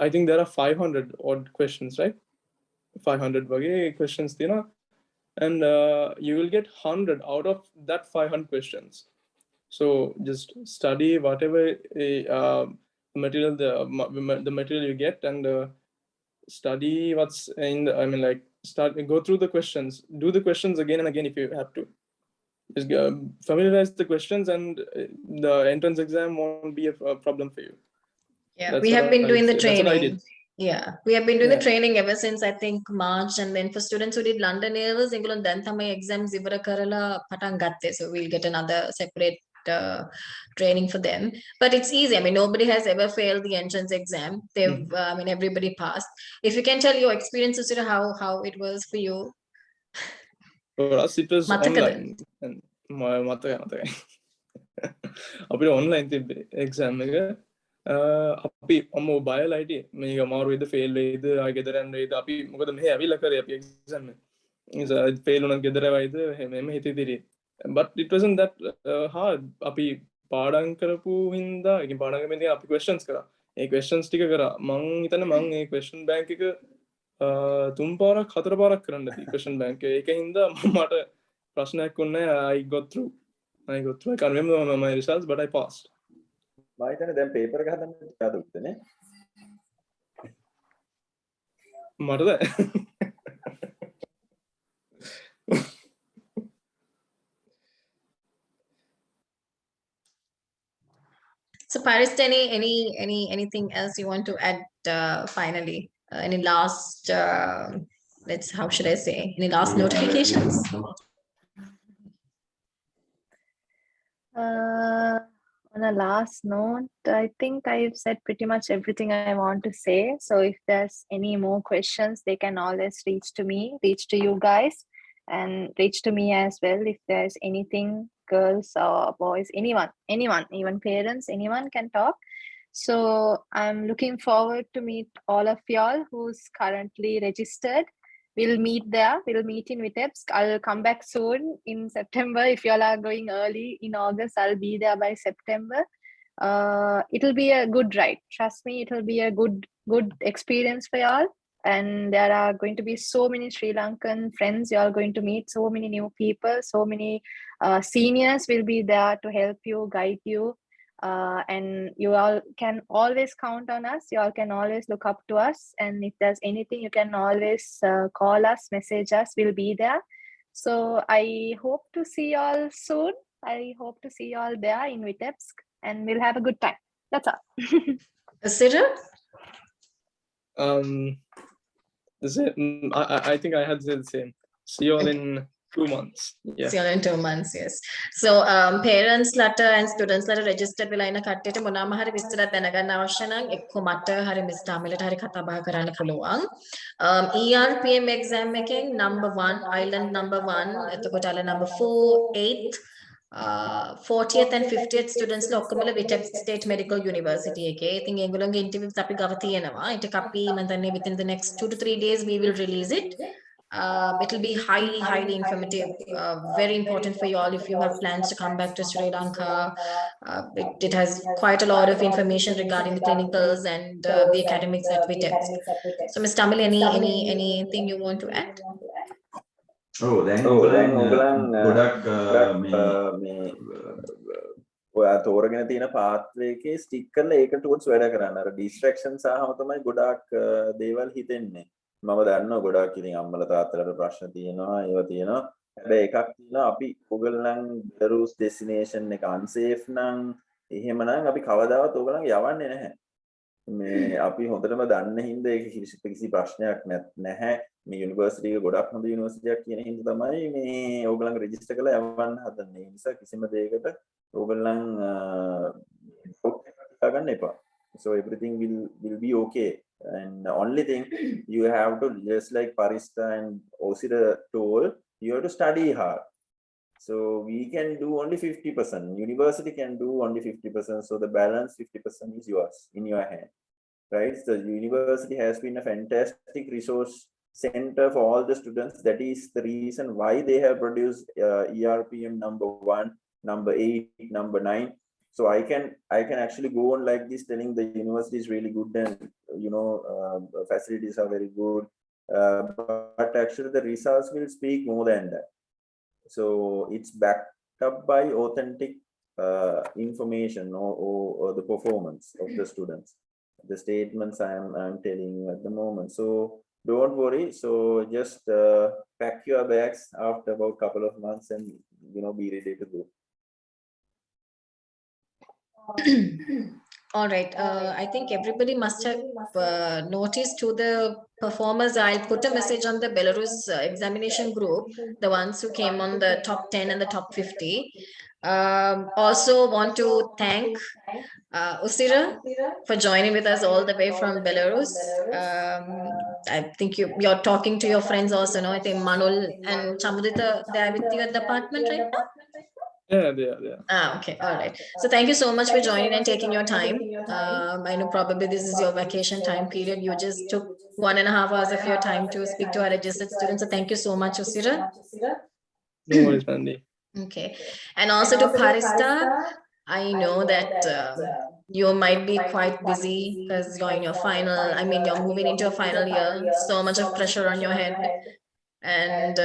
think there are 500 odd questions, right? 500 questions, you know, and you will get 100 out of that 500 questions. So just study whatever material the material you get and study what's in the, I mean, like go through the questions, do the questions again and again if you have to. Just familiarize the questions and the entrance exam won't be a problem for you. Yeah, That's we have been doing the That's what I training. did. Yeah, we have been doing the training ever since I think March, and then for students who did London A-levels, ඒගොල්ලෝ දැන් තමයි exams ඉවර කරලා පටන් ගත්තේ. So we'll get another separate training for them. But it's easy. I mean, nobody has ever failed the entrance exam. They've, I mean, everybody passed. If you can tell your experiences, you know, how it was for you. For us, it was online. And මතකයි. අපිට online තිබ්බේ exam එක. අපි mobile IT මේක අමාරු වේද fail වේද ආයෙ ගෙදර යන්න වේද අපි මොකද මෙහෙ ඇවිල්ලා කරේ අපි එක්සෑම් එක. ඒක ෆේල් වුණා ගෙදර වයිද මෙහෙම හිතේ. But it wasn't that hard. අපි පාඩම් කරපු හින්දා ඒ පාඩම් කරමින් අපි questions කරා. ඒ questions ටික කරා. මං හිතන්නේ මං ඒ question bank එක 3 පාරක් 4 පාරක් කරන්න ඇති question bank එක. ඒක හින්දා මට ප්‍රශ්නයක් වුණේ නැහැ. I got through. I can't remember my results, but I passed. මම හිතන්නේ දැන් පේපර් එක හදන්න ටිකක් උත්තනේ. මටද? So Paris, anything else you want to add finally? Any last how should I say? Any last notifications? On a last note, I think I've said pretty much everything I want to say. So if there's any more questions, they can always reach to me, reach to you guys, and reach to me as well. If there's anything, girls or boys, anyone, even parents, anyone can talk. So I'm looking forward to meet all of y'all who's currently registered. We'll meet there. We'll meet in Vitebsk. I'll come back soon in September. If y'all are going early in August, I'll be there by September. It'll be a good ride. Trust me, it'll be a good experience for y'all. And there are going to be so many Sri Lankan friends you're going to meet, so many new people, so many seniors will be there to help you, guide you. And you all can always count on us. You all can always look up to us. And if there's anything, you can always call us, message us. We'll be there. So I hope to see you all soon. I hope to see you all there in Vitebsk. And we'll have a good time. That's all. Cyril? I think I had to say the same. See you all in 2 months. Yeah. See you all in 2 months, yes. So parents letter and students letter registered වෙලා ඉන්න කට්ටියට මොනවාම හරි විස්තරයක් දැනගන්න අවශ්‍ය නම් එක්ක මට හරි මිස්ටර් අමිලට හරි කතා බහ කරන්න පුළුවන්. ERPM exam එකෙන් number 1 island number 1 එතකොට අල number 4 8th 40th and 50th students ලා ඔක්කොමල Vitebsk State Medical University එකේ. ඉතින් ඒගොල්ලන්ගේ interviews අපි ගව තියෙනවා. ඊට අපි මම දන්නේ within the next 2 to 3 days we will release it. It will be highly informative, very important for you all if you have plans to come back to Sri Lanka. It has quite a lot of information regarding the clinicals and the academics at Vitebsk. So Ms. Tamil, anything you want to add? දැන් ඔයගොල්ලන් ගොඩක් මේ ඔයා තෝරගෙන තියෙන පාත්‍රය එකේ stiff කරලා ඒක ටූල්ස් වැඩ කරන්න. අර ඩිස්ට්‍රැක්ෂන්ස් ආවම තමයි ගොඩාක් දේවල් හිතෙන්නේ. මම දන්නවා ගොඩාක් ඉතින් අම්මලා තාත්තලාට ප්‍රශ්න තියෙනවා ඒවා තියෙනවා. හැබැයි එකක් තියෙනවා අපි ඔයගොල්ලන් Belarus destination එක unsafe නම් එහෙමනම් අපි කවදාවත් ඔයගොල්ලන් යවන්නේ නැහැ. මේ අපි හොඳටම දන්න හින්දා ඒක කිසි ප්‍රශ්නයක් නැහැ. මේ යුනිවර්සිටි එක ගොඩක් හොඳ යුනිවර්සිටි එකක් කියන හින්දා තමයි මේ ඕගොල්ලන් රෙජිස්ටර් කරලා යවන්න හදන්නේ. ඒ නිසා කිසිම දෙයකට ඕගොල්ලන් ගන්න එපා. So everything will be okay. And the only thing you have to, just like Parista and Osira told, you have to study hard. So we can do only 50%. University can do only 50%. So the balance 50% is yours, in your hand, right? So university has been a fantastic resource center for all the students. That is the reason why they have produced ERPM number 1, number 8, number 9. So I can actually go on like this, telling the university is really good and facilities are very good, but actually the results will speak more than that. So it's backed up by authentic information or the performance of the students, the statements I'm telling you at the moment. So don't worry. So just pack your bags after about a couple of months and be ready to go. All right. I think everybody must have noticed to the performers. I'll put a message on the Belarus examination group, the ones who came on the top 10 and the top 50. Also want to thank Usira for joining with us all the way from Belarus. I think you're talking to your friends also, no? I think Manul and Chamudita, they are with you at the apartment right now? Yeah, they are. Okay, all right. So thank you so much for joining and taking your time. I know probably this is your vacation time period. You just took 1.5 hours of your time to speak to our registered students. So thank you so much, Usira. No worries, Mandy. Okay. And also to Parista, I know that you might be quite busy because you're in your final, I mean, you're moving into your final year, so much of pressure on your head. And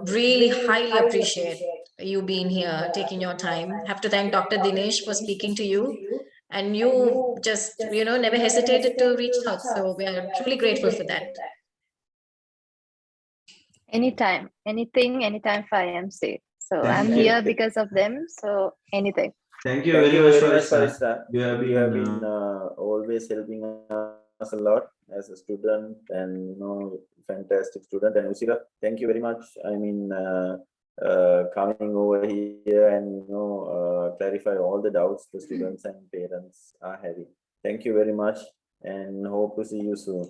really highly appreciate you being here, taking your time. Have to thank Dr. Dinesh for speaking to you. And you just, never hesitated to reach out. So we are truly grateful for that. Anytime, anything, anytime for IMC. So I'm here because of them. So anything. Thank you very much, Parista. You have been always helping us a lot as a student, and fantastic student. And Usira, thank you very much. I mean, coming over here and clarify all the doubts the students and parents are having. Thank you very much, and hope to see you soon.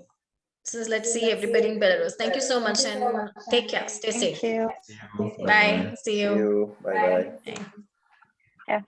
So let's see everybody in Belarus. Thank you so much and take care. Stay safe. Thank you. Bye. See you. Bye bye.